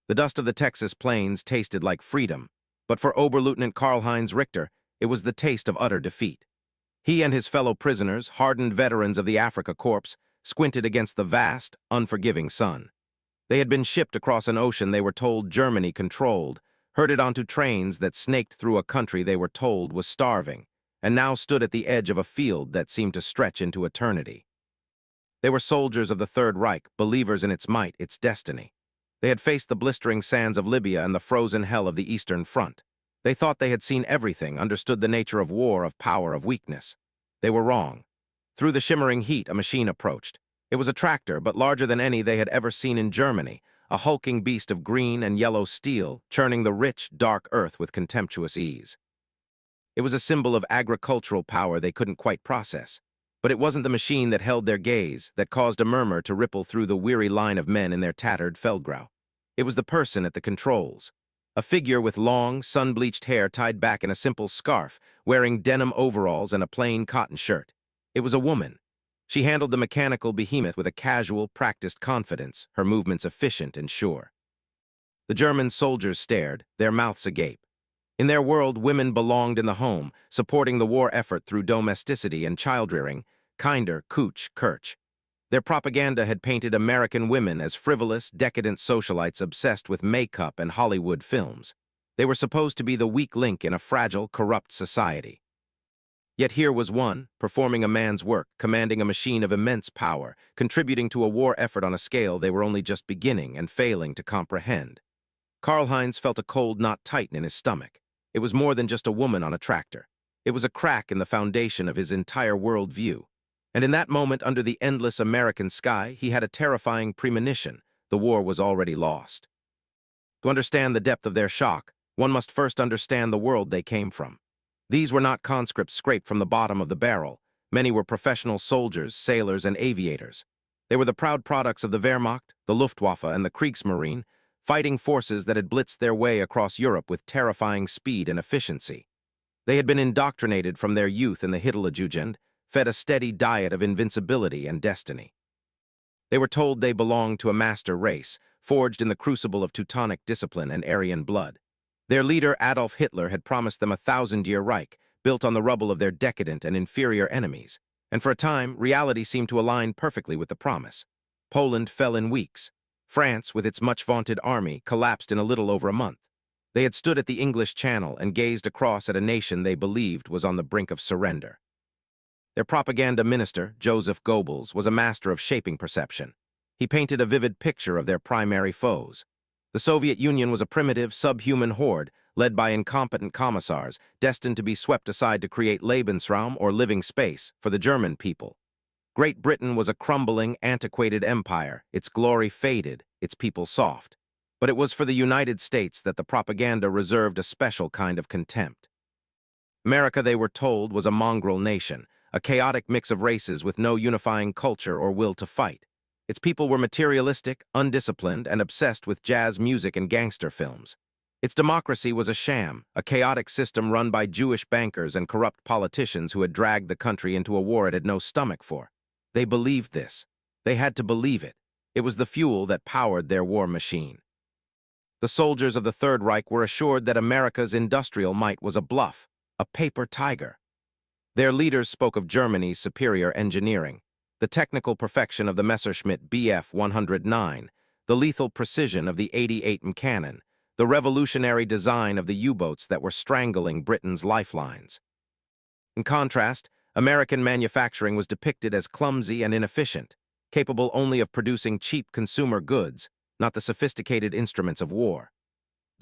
The dust of the Texas plains tasted like freedom, but for Oberleutnant Karl-Heinz Richter, it was the taste of utter defeat. He and his fellow prisoners, hardened veterans of the Afrika Korps, squinted against the vast, unforgiving sun. They had been shipped across an ocean they were told Germany controlled, herded onto trains that snaked through a country they were told was starving, and now stood at the edge of a field that seemed to stretch into eternity. They were soldiers of the Third Reich, believers in its might, its destiny. They had faced the blistering sands of Libya and the frozen hell of the Eastern Front. They thought they had seen everything, understood the nature of war, of power, of weakness. They were wrong. Through the shimmering heat, a machine approached. It was a tractor, but larger than any they had ever seen in Germany, a hulking beast of green and yellow steel, churning the rich, dark earth with contemptuous ease. It was a symbol of agricultural power they couldn't quite process. But it wasn't the machine that held their gaze, that caused a murmur to ripple through the weary line of men in their tattered Feldgrau. It was the person at the controls. A figure with long, sun-bleached hair tied back in a simple scarf, wearing denim overalls and a plain cotton shirt. It was a woman. She handled the mechanical behemoth with a casual, practiced confidence, her movements efficient and sure. The German soldiers stared, their mouths agape. In their world, women belonged in the home, supporting the war effort through domesticity and child-rearing, kinder, Kutsch, Kirch. Their propaganda had painted American women as frivolous, decadent socialites obsessed with makeup and Hollywood films. They were supposed to be the weak link in a fragile, corrupt society. Yet here was one, performing a man's work, commanding a machine of immense power, contributing to a war effort on a scale they were only just beginning and failing to comprehend. Karl-Heinz felt a cold knot tighten in his stomach. It was more than just a woman on a tractor. It was a crack in the foundation of his entire world view. And in that moment, under the endless American sky, he had a terrifying premonition. The war was already lost. To understand the depth of their shock, one must first understand the world they came from. These were not conscripts scraped from the bottom of the barrel. Many were professional soldiers, sailors, and aviators. They were the proud products of the Wehrmacht, the Luftwaffe, and the Kriegsmarine, fighting forces that had blitzed their way across Europe with terrifying speed and efficiency. They had been indoctrinated from their youth in the Hitlerjugend, fed a steady diet of invincibility and destiny. They were told they belonged to a master race, forged in the crucible of Teutonic discipline and Aryan blood. Their leader, Adolf Hitler, had promised them a 1,000-year Reich, built on the rubble of their decadent and inferior enemies. And for a time, reality seemed to align perfectly with the promise. Poland fell in weeks. France, with its much-vaunted army, collapsed in a little over a month. They had stood at the English Channel and gazed across at a nation they believed was on the brink of surrender. Their propaganda minister, Joseph Goebbels, was a master of shaping perception. He painted a vivid picture of their primary foes. The Soviet Union was a primitive, subhuman horde, led by incompetent commissars, destined to be swept aside to create Lebensraum, or living space, for the German people. Great Britain was a crumbling, antiquated empire, its glory faded, its people soft. But it was for the United States that the propaganda reserved a special kind of contempt. America, they were told, was a mongrel nation, a chaotic mix of races with no unifying culture or will to fight. Its people were materialistic, undisciplined, and obsessed with jazz music and gangster films. Its democracy was a sham, a chaotic system run by Jewish bankers and corrupt politicians who had dragged the country into a war it had no stomach for. They believed this. They had to believe it. It was the fuel that powered their war machine. The soldiers of the Third Reich were assured that America's industrial might was a bluff, a paper tiger. Their leaders spoke of Germany's superior engineering, the technical perfection of the Messerschmitt Bf 109, the lethal precision of the 88 cannon, the revolutionary design of the U-boats that were strangling Britain's lifelines. In contrast, American manufacturing was depicted as clumsy and inefficient, capable only of producing cheap consumer goods, not the sophisticated instruments of war.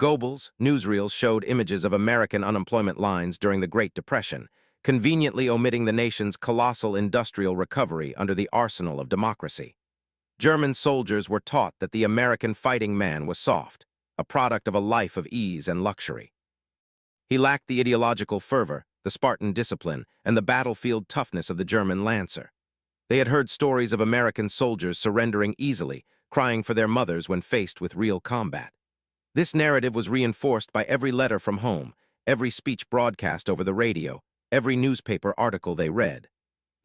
Goebbels' newsreels showed images of American unemployment lines during the Great Depression, conveniently omitting the nation's colossal industrial recovery under the arsenal of democracy. German soldiers were taught that the American fighting man was soft, a product of a life of ease and luxury. He lacked the ideological fervor, the Spartan discipline, and the battlefield toughness of the German lancer. They had heard stories of American soldiers surrendering easily, crying for their mothers when faced with real combat. This narrative was reinforced by every letter from home, every speech broadcast over the radio, every newspaper article they read.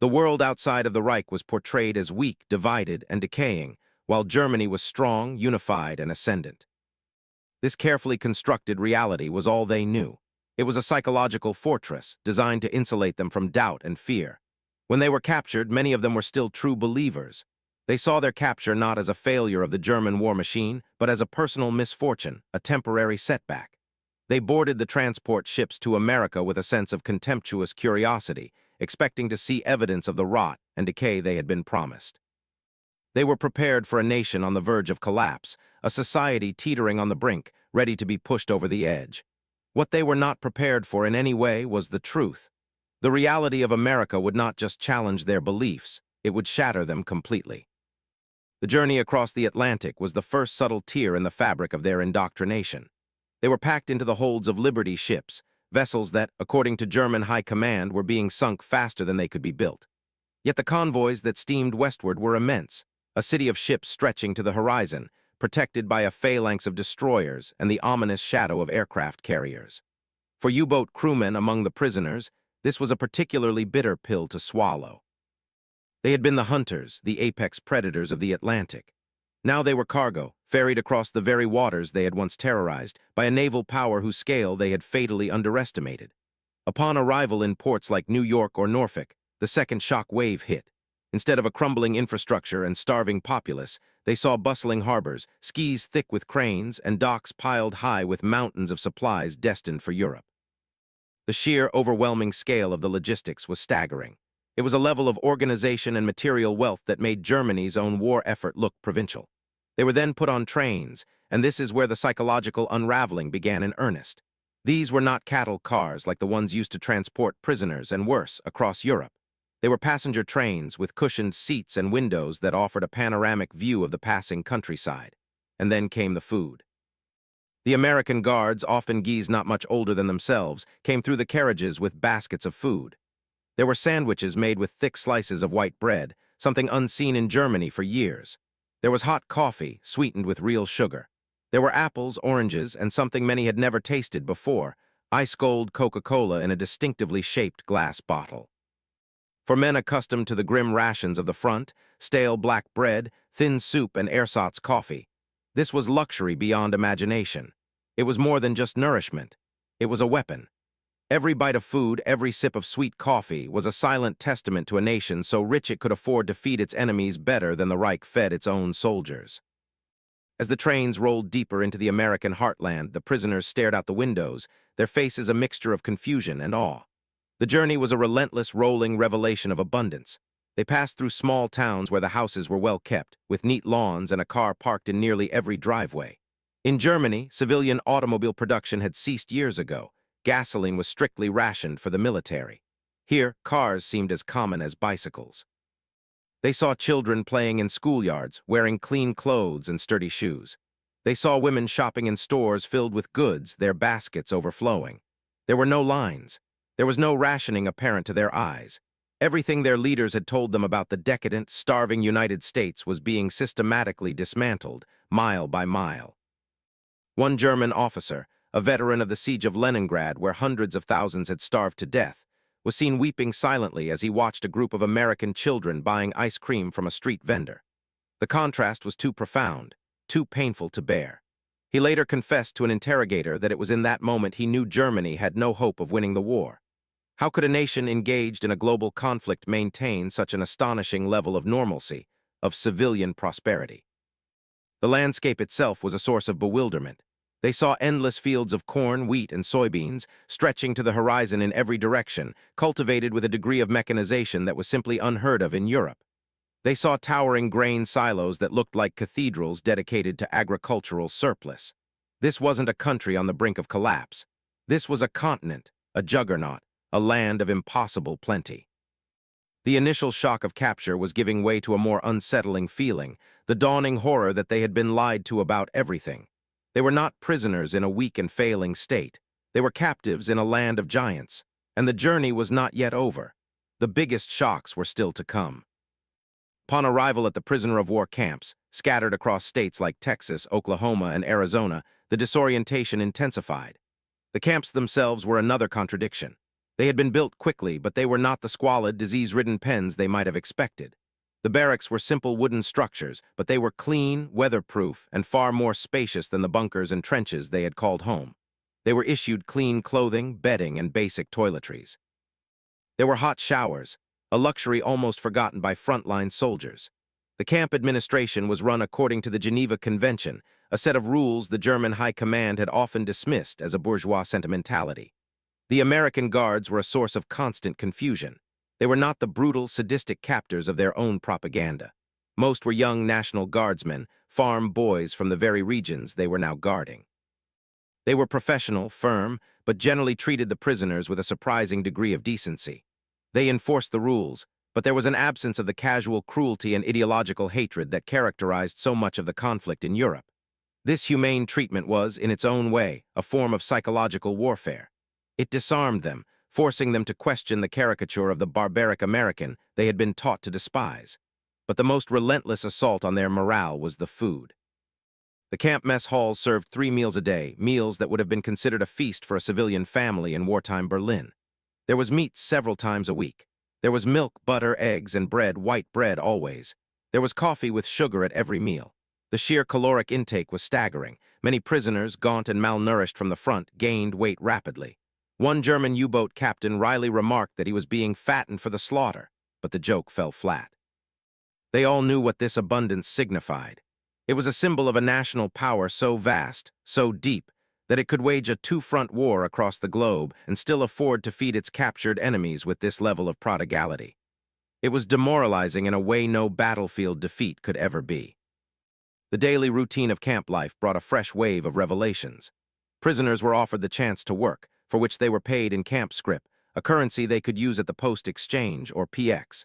The world outside of the Reich was portrayed as weak, divided, and decaying, while Germany was strong, unified, and ascendant. This carefully constructed reality was all they knew. It was a psychological fortress designed to insulate them from doubt and fear. When they were captured, many of them were still true believers. They saw their capture not as a failure of the German war machine, but as a personal misfortune, a temporary setback. They boarded the transport ships to America with a sense of contemptuous curiosity, expecting to see evidence of the rot and decay they had been promised. They were prepared for a nation on the verge of collapse, a society teetering on the brink, ready to be pushed over the edge. What they were not prepared for in any way was the truth. The reality of America would not just challenge their beliefs, it would shatter them completely. The journey across the Atlantic was the first subtle tear in the fabric of their indoctrination. They were packed into the holds of Liberty ships, vessels that, according to German high command, were being sunk faster than they could be built. Yet the convoys that steamed westward were immense, a city of ships stretching to the horizon, protected by a phalanx of destroyers and the ominous shadow of aircraft carriers. For U-boat crewmen among the prisoners, this was a particularly bitter pill to swallow. They had been the hunters, the apex predators of the Atlantic. Now they were cargo, ferried across the very waters they had once terrorized by a naval power whose scale they had fatally underestimated. Upon arrival in ports like New York or Norfolk, the second shock wave hit. Instead of a crumbling infrastructure and starving populace, they saw bustling harbors, quays thick with cranes, and docks piled high with mountains of supplies destined for Europe. The sheer, overwhelming scale of the logistics was staggering. It was a level of organization and material wealth that made Germany's own war effort look provincial. They were then put on trains, and this is where the psychological unraveling began in earnest. These were not cattle cars like the ones used to transport prisoners and worse across Europe. They were passenger trains with cushioned seats and windows that offered a panoramic view of the passing countryside. And then came the food. The American guards, often geese not much older than themselves, came through the carriages with baskets of food. There were sandwiches made with thick slices of white bread, something unseen in Germany for years. There was hot coffee, sweetened with real sugar. There were apples, oranges, and something many had never tasted before, ice-cold Coca-Cola in a distinctively shaped glass bottle. For men accustomed to the grim rations of the front, stale black bread, thin soup, and ersatz coffee, this was luxury beyond imagination. It was more than just nourishment. It was a weapon. Every bite of food, every sip of sweet coffee was a silent testament to a nation so rich it could afford to feed its enemies better than the Reich fed its own soldiers. As the trains rolled deeper into the American heartland, the prisoners stared out the windows, their faces a mixture of confusion and awe. The journey was a relentless, rolling revelation of abundance. They passed through small towns where the houses were well kept, with neat lawns and a car parked in nearly every driveway. In Germany, civilian automobile production had ceased years ago. Gasoline was strictly rationed for the military. Here, cars seemed as common as bicycles. They saw children playing in schoolyards, wearing clean clothes and sturdy shoes. They saw women shopping in stores filled with goods, their baskets overflowing. There were no lines. There was no rationing apparent to their eyes. Everything their leaders had told them about the decadent, starving United States was being systematically dismantled, mile by mile. One German officer, a veteran of the siege of Leningrad where hundreds of thousands had starved to death, was seen weeping silently as he watched a group of American children buying ice cream from a street vendor. The contrast was too profound, too painful to bear. He later confessed to an interrogator that it was in that moment he knew Germany had no hope of winning the war. How could a nation engaged in a global conflict maintain such an astonishing level of normalcy, of civilian prosperity? The landscape itself was a source of bewilderment. They saw endless fields of corn, wheat, and soybeans, stretching to the horizon in every direction, cultivated with a degree of mechanization that was simply unheard of in Europe. They saw towering grain silos that looked like cathedrals dedicated to agricultural surplus. This wasn't a country on the brink of collapse. This was a continent, a juggernaut, a land of impossible plenty. The initial shock of capture was giving way to a more unsettling feeling, the dawning horror that they had been lied to about everything. They were not prisoners in a weak and failing state. They were captives in a land of giants, and the journey was not yet over. The biggest shocks were still to come. Upon arrival at the prisoner-of-war camps, scattered across states like Texas, Oklahoma, and Arizona, the disorientation intensified. The camps themselves were another contradiction. They had been built quickly, but they were not the squalid, disease-ridden pens they might have expected. The barracks were simple wooden structures, but they were clean, weatherproof, and far more spacious than the bunkers and trenches they had called home. They were issued clean clothing, bedding, and basic toiletries. There were hot showers, a luxury almost forgotten by frontline soldiers. The camp administration was run according to the Geneva Convention, a set of rules the German High Command had often dismissed as a bourgeois sentimentality. The American guards were a source of constant confusion. They were not the brutal, sadistic captors of their own propaganda. Most were young National Guardsmen, farm boys from the very regions they were now guarding. They were professional, firm, but generally treated the prisoners with a surprising degree of decency. They enforced the rules, but there was an absence of the casual cruelty and ideological hatred that characterized so much of the conflict in Europe. This humane treatment was, in its own way, a form of psychological warfare. It disarmed them, forcing them to question the caricature of the barbaric American they had been taught to despise. But the most relentless assault on their morale was the food. The camp mess halls served 3 meals a day, meals that would have been considered a feast for a civilian family in wartime Berlin. There was meat several times a week. There was milk, butter, eggs, and bread, white bread always. There was coffee with sugar at every meal. The sheer caloric intake was staggering. Many prisoners, gaunt and malnourished from the front, gained weight rapidly. One German U-boat captain wryly remarked that he was being fattened for the slaughter, but the joke fell flat. They all knew what this abundance signified. It was a symbol of a national power so vast, so deep, that it could wage a two-front war across the globe and still afford to feed its captured enemies with this level of prodigality. It was demoralizing in a way no battlefield defeat could ever be. The daily routine of camp life brought a fresh wave of revelations. Prisoners were offered the chance to work, for which they were paid in camp scrip, a currency they could use at the post exchange, or PX.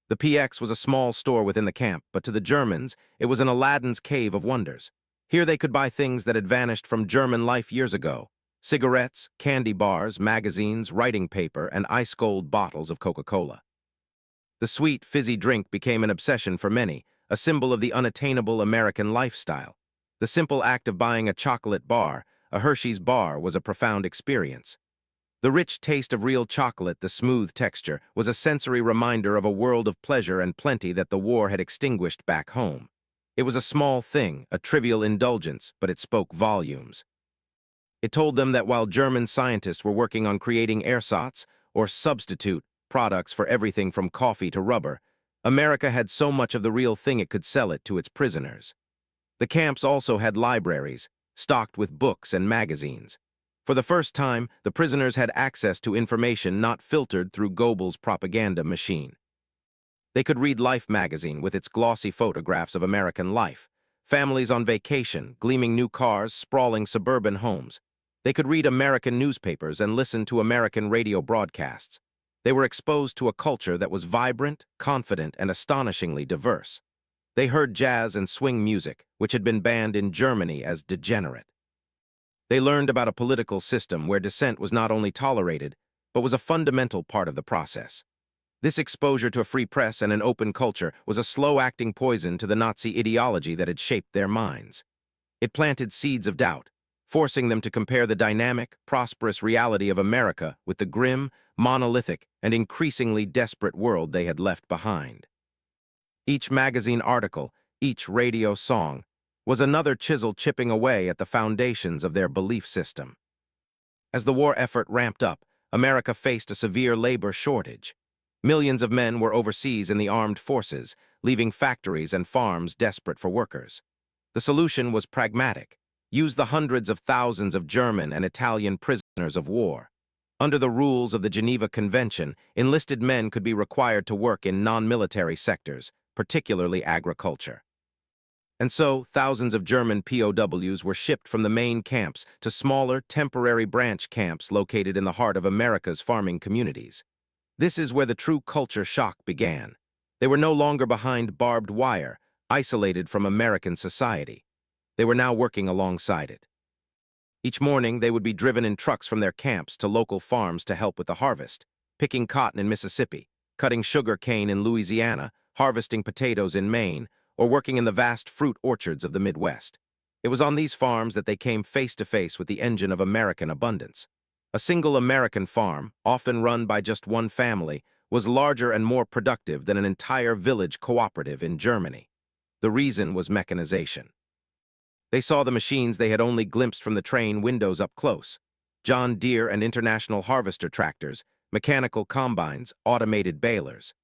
The PX was a small store within the camp, but to the Germans, it was an Aladdin's cave of wonders. Here they could buy things that had vanished from German life years ago: cigarettes, candy bars, magazines, writing paper, and ice-cold bottles of Coca-Cola. The sweet, fizzy drink became an obsession for many, a symbol of the unattainable American lifestyle. The simple act of buying a chocolate bar, a Hershey's bar, was a profound experience. The rich taste of real chocolate, the smooth texture, was a sensory reminder of a world of pleasure and plenty that the war had extinguished back home. It was a small thing, a trivial indulgence, but it spoke volumes. It told them that while German scientists were working on creating ersatz, or substitute, products for everything from coffee to rubber, America had so much of the real thing it could sell it to its prisoners. The camps also had libraries, stocked with books and magazines. For the first time, the prisoners had access to information not filtered through Goebbels' propaganda machine. They could read Life magazine with its glossy photographs of American life, families on vacation, gleaming new cars, sprawling suburban homes. They could read American newspapers and listen to American radio broadcasts. They were exposed to a culture that was vibrant, confident, and astonishingly diverse. They heard jazz and swing music, which had been banned in Germany as degenerate. They learned about a political system where dissent was not only tolerated, but was a fundamental part of the process. This exposure to a free press and an open culture was a slow-acting poison to the Nazi ideology that had shaped their minds. It planted seeds of doubt, forcing them to compare the dynamic, prosperous reality of America with the grim, monolithic, and increasingly desperate world they had left behind. Each magazine article, each radio song, was another chisel chipping away at the foundations of their belief system. As the war effort ramped up, America faced a severe labor shortage. Millions of men were overseas in the armed forces, leaving factories and farms desperate for workers. The solution was pragmatic: use the hundreds of thousands of German and Italian prisoners of war. Under the rules of the Geneva Convention, enlisted men could be required to work in non-military sectors, particularly agriculture. And so, thousands of German POWs were shipped from the main camps to smaller, temporary branch camps located in the heart of America's farming communities. This is where the true culture shock began. They were no longer behind barbed wire, isolated from American society. They were now working alongside it. Each morning, they would be driven in trucks from their camps to local farms to help with the harvest, picking cotton in Mississippi, cutting sugar cane in Louisiana, harvesting potatoes in Maine, or working in the vast fruit orchards of the Midwest. It was on these farms that they came face to face with the engine of American abundance. A single American farm, often run by just one family, was larger and more productive than an entire village cooperative in Germany. The reason was mechanization. They saw the machines they had only glimpsed from the train windows up close. John Deere and International harvester tractors, mechanical combines, automated balers.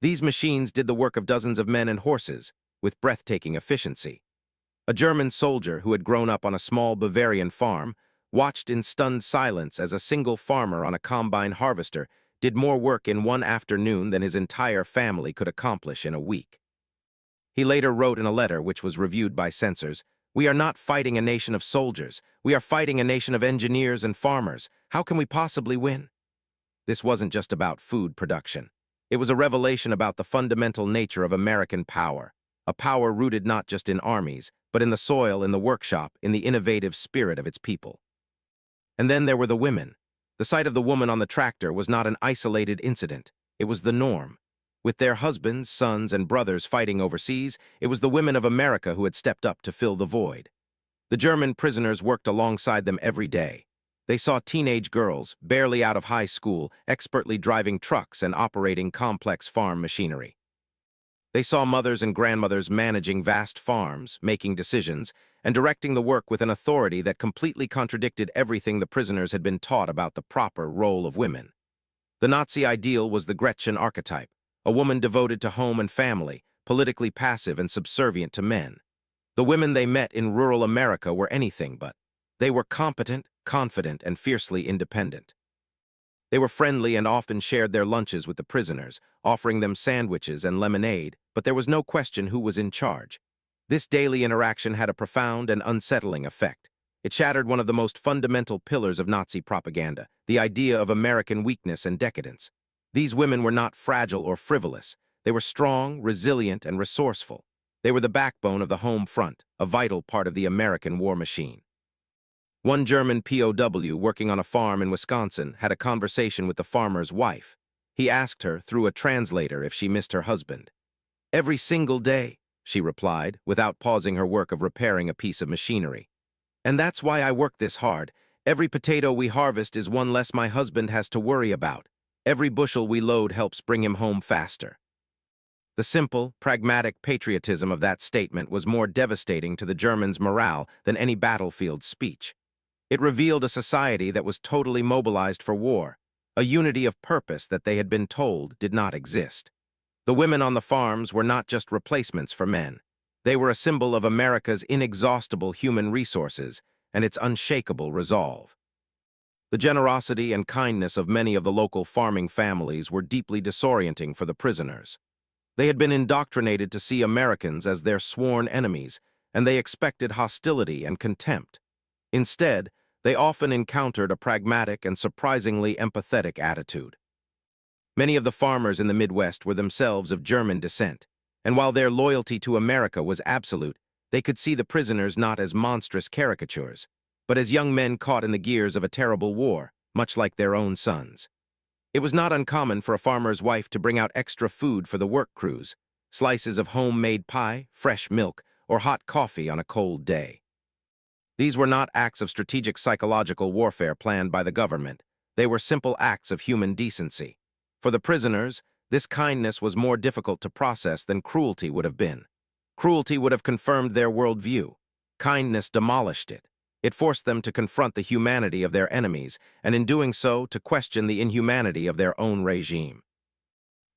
These machines did the work of dozens of men and horses, with breathtaking efficiency. A German soldier who had grown up on a small Bavarian farm watched in stunned silence as a single farmer on a combine harvester did more work in one afternoon than his entire family could accomplish in a week. He later wrote in a letter which was reviewed by censors, "We are not fighting a nation of soldiers. We are fighting a nation of engineers and farmers. How can we possibly win?" This wasn't just about food production. It was a revelation about the fundamental nature of American power, a power rooted not just in armies, but in the soil, in the workshop, in the innovative spirit of its people. And then there were the women. The sight of the woman on the tractor was not an isolated incident. It was the norm. With their husbands, sons, and brothers fighting overseas, it was the women of America who had stepped up to fill the void. The German prisoners worked alongside them every day. They saw teenage girls, barely out of high school, expertly driving trucks and operating complex farm machinery. They saw mothers and grandmothers managing vast farms, making decisions, and directing the work with an authority that completely contradicted everything the prisoners had been taught about the proper role of women. The Nazi ideal was the Gretchen archetype, a woman devoted to home and family, politically passive and subservient to men. The women they met in rural America were anything but. They were competent, confident, and fiercely independent. They were friendly and often shared their lunches with the prisoners, offering them sandwiches and lemonade, but there was no question who was in charge. This daily interaction had a profound and unsettling effect. It shattered one of the most fundamental pillars of Nazi propaganda, the idea of American weakness and decadence. These women were not fragile or frivolous. They were strong, resilient, and resourceful. They were the backbone of the home front, a vital part of the American war machine. One German POW working on a farm in Wisconsin had a conversation with the farmer's wife. He asked her, through a translator, if she missed her husband. "Every single day," she replied, without pausing her work of repairing a piece of machinery. "And that's why I work this hard. Every potato we harvest is one less my husband has to worry about. Every bushel we load helps bring him home faster." The simple, pragmatic patriotism of that statement was more devastating to the Germans' morale than any battlefield speech. It revealed a society that was totally mobilized for war, a unity of purpose that they had been told did not exist. The women on the farms were not just replacements for men. They were a symbol of America's inexhaustible human resources and its unshakable resolve. The generosity and kindness of many of the local farming families were deeply disorienting for the prisoners. They had been indoctrinated to see Americans as their sworn enemies, and they expected hostility and contempt. Instead, they often encountered a pragmatic and surprisingly empathetic attitude. Many of the farmers in the Midwest were themselves of German descent, and while their loyalty to America was absolute, they could see the prisoners not as monstrous caricatures, but as young men caught in the gears of a terrible war, much like their own sons. It was not uncommon for a farmer's wife to bring out extra food for the work crews, slices of homemade pie, fresh milk, or hot coffee on a cold day. These were not acts of strategic psychological warfare planned by the government. They were simple acts of human decency. For the prisoners, this kindness was more difficult to process than cruelty would have been. Cruelty would have confirmed their worldview. Kindness demolished it. It forced them to confront the humanity of their enemies, and in doing so, to question the inhumanity of their own regime.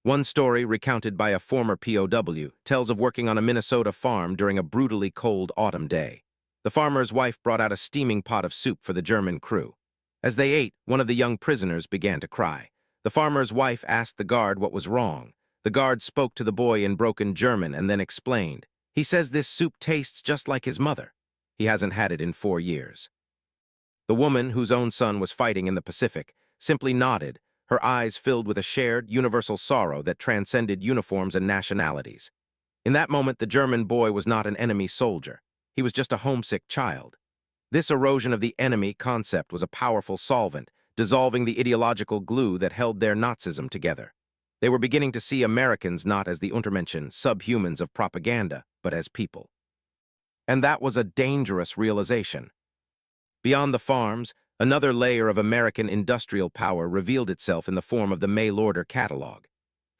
One story, recounted by a former POW, tells of working on a Minnesota farm during a brutally cold autumn day. The farmer's wife brought out a steaming pot of soup for the German crew. As they ate, one of the young prisoners began to cry. The farmer's wife asked the guard what was wrong. The guard spoke to the boy in broken German and then explained, "He says this soup tastes just like his mother. He hasn't had it in 4 years." The woman, whose own son was fighting in the Pacific, simply nodded, her eyes filled with a shared, universal sorrow that transcended uniforms and nationalities. In that moment, the German boy was not an enemy soldier. He was just a homesick child. This erosion of the enemy concept was a powerful solvent, dissolving the ideological glue that held their Nazism together. They were beginning to see Americans not as the untermenschen, subhumans of propaganda, but as people. And that was a dangerous realization. Beyond the farms, Another layer of American industrial power revealed itself in the form of the mail-order catalog.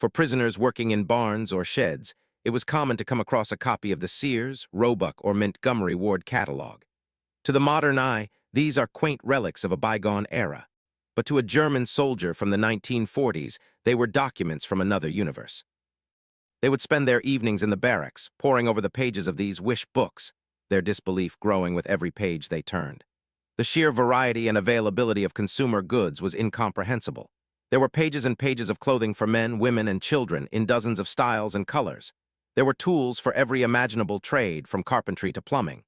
For prisoners working in barns or sheds, it was common to come across a copy of the Sears, Roebuck, or Montgomery Ward catalog. To the modern eye, these are quaint relics of a bygone era. But to a German soldier from the 1940s, they were documents from another universe. They would spend their evenings in the barracks, poring over the pages of these wish books, their disbelief growing with every page they turned. The sheer variety and availability of consumer goods was incomprehensible. There were pages and pages of clothing for men, women, and children in dozens of styles and colors. There were tools for every imaginable trade, from carpentry to plumbing.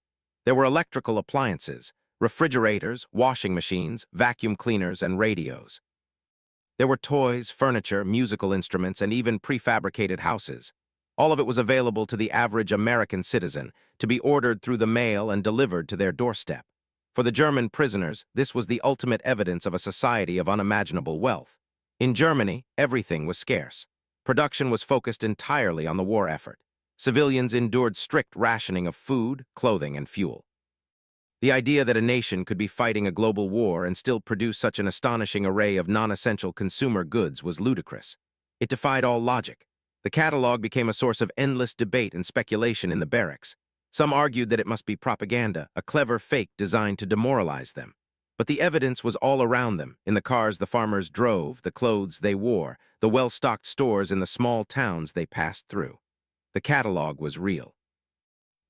There were electrical appliances, refrigerators, washing machines, vacuum cleaners, and radios. There were toys, furniture, musical instruments, and even prefabricated houses. All of it was available to the average American citizen, to be ordered through the mail and delivered to their doorstep. For the German prisoners, this was the ultimate evidence of a society of unimaginable wealth. In Germany, everything was scarce. Production was focused entirely on the war effort. Civilians endured strict rationing of food, clothing, and fuel. The idea that a nation could be fighting a global war and still produce such an astonishing array of non-essential consumer goods was ludicrous. It defied all logic. The catalog became a source of endless debate and speculation in the barracks. Some argued that it must be propaganda, a clever fake designed to demoralize them. But the evidence was all around them, in the cars the farmers drove, the clothes they wore, the well-stocked stores in the small towns they passed through. The catalog was real.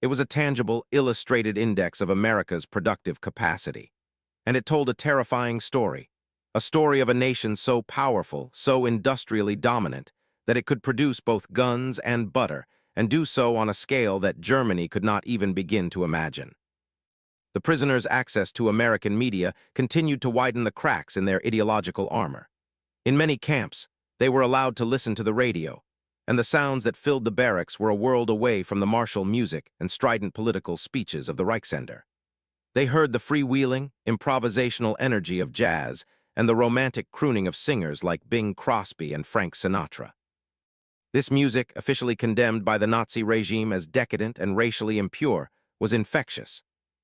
It was a tangible, illustrated index of America's productive capacity. And it told a terrifying story. A story of a nation so powerful, so industrially dominant, that it could produce both guns and butter, and do so on a scale that Germany could not even begin to imagine. The prisoners' access to American media continued to widen the cracks in their ideological armor. In many camps, they were allowed to listen to the radio, and the sounds that filled the barracks were a world away from the martial music and strident political speeches of the Reichsender. They heard the freewheeling, improvisational energy of jazz and the romantic crooning of singers like Bing Crosby and Frank Sinatra. This music, officially condemned by the Nazi regime as decadent and racially impure, was infectious.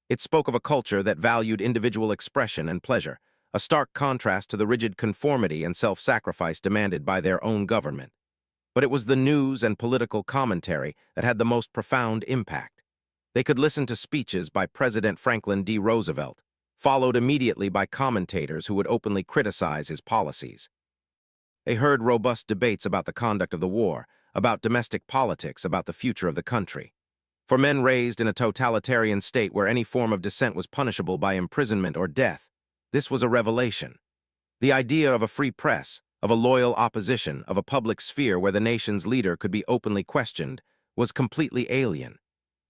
It spoke of a culture that valued individual expression and pleasure, a stark contrast to the rigid conformity and self-sacrifice demanded by their own government. But it was the news and political commentary that had the most profound impact. They could listen to speeches by President Franklin D. Roosevelt, followed immediately by commentators who would openly criticize his policies. They heard robust debates about the conduct of the war, about domestic politics, about the future of the country. For men raised in a totalitarian state where any form of dissent was punishable by imprisonment or death, this was a revelation. The idea of a free press, of a loyal opposition, of a public sphere where the nation's leader could be openly questioned, was completely alien.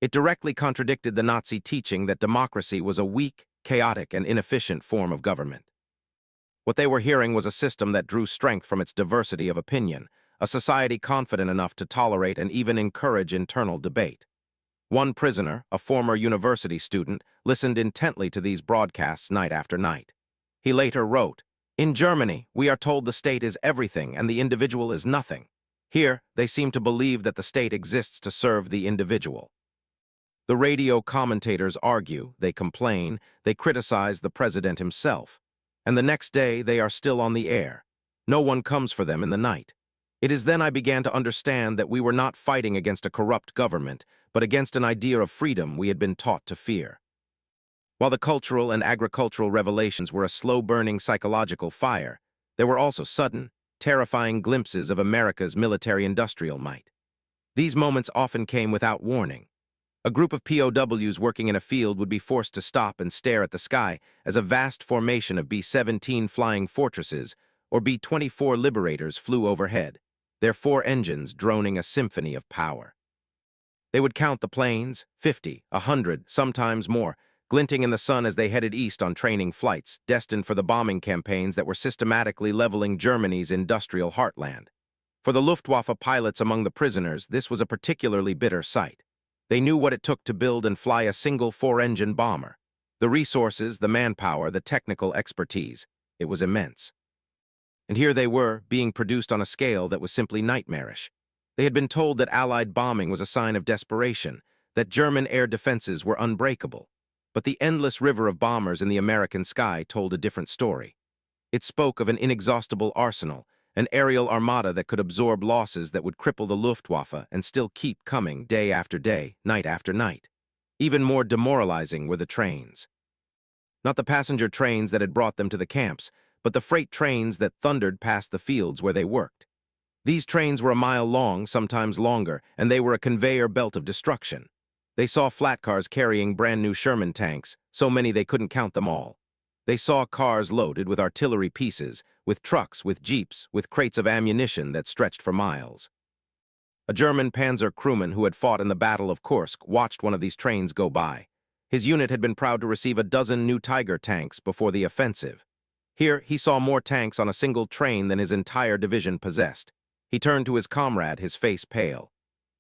It directly contradicted the Nazi teaching that democracy was a weak, chaotic, and inefficient form of government. What they were hearing was a system that drew strength from its diversity of opinion, a society confident enough to tolerate and even encourage internal debate. One prisoner, a former university student, listened intently to these broadcasts night after night. He later wrote, "In Germany, we are told the state is everything and the individual is nothing. Here, they seem to believe that the state exists to serve the individual." The radio commentators argue, they complain, they criticize the president himself. And the next day, they are still on the air. No one comes for them in the night. It is then I began to understand that we were not fighting against a corrupt government, but against an idea of freedom we had been taught to fear. While the cultural and agricultural revelations were a slow-burning psychological fire, there were also sudden, terrifying glimpses of America's military-industrial might. These moments often came without warning. A group of POWs working in a field would be forced to stop and stare at the sky as a vast formation of B-17 flying fortresses or B-24 Liberators flew overhead, their 4 engines droning a symphony of power. They would count the planes, 50, 100, sometimes more, glinting in the sun as they headed east on training flights, destined for the bombing campaigns that were systematically leveling Germany's industrial heartland. For the Luftwaffe pilots among the prisoners, this was a particularly bitter sight. They knew what it took to build and fly a single 4-engine bomber. The resources, the manpower, the technical expertise. It was immense. And here they were, being produced on a scale that was simply nightmarish. They had been told that Allied bombing was a sign of desperation, that German air defenses were unbreakable. But the endless river of bombers in the American sky told a different story. It spoke of an inexhaustible arsenal, an aerial armada that could absorb losses that would cripple the Luftwaffe and still keep coming day after day, night after night. Even more demoralizing were the trains. Not the passenger trains that had brought them to the camps, but the freight trains that thundered past the fields where they worked. These trains were a mile long, sometimes longer, and they were a conveyor belt of destruction. They saw flat cars carrying brand-new Sherman tanks, so many they couldn't count them all. They saw cars loaded with artillery pieces, with trucks, with jeeps, with crates of ammunition that stretched for miles. A German panzer crewman who had fought in the Battle of Kursk watched one of these trains go by. His unit had been proud to receive a dozen new Tiger tanks before the offensive. Here, he saw more tanks on a single train than his entire division possessed. He turned to his comrade, his face pale.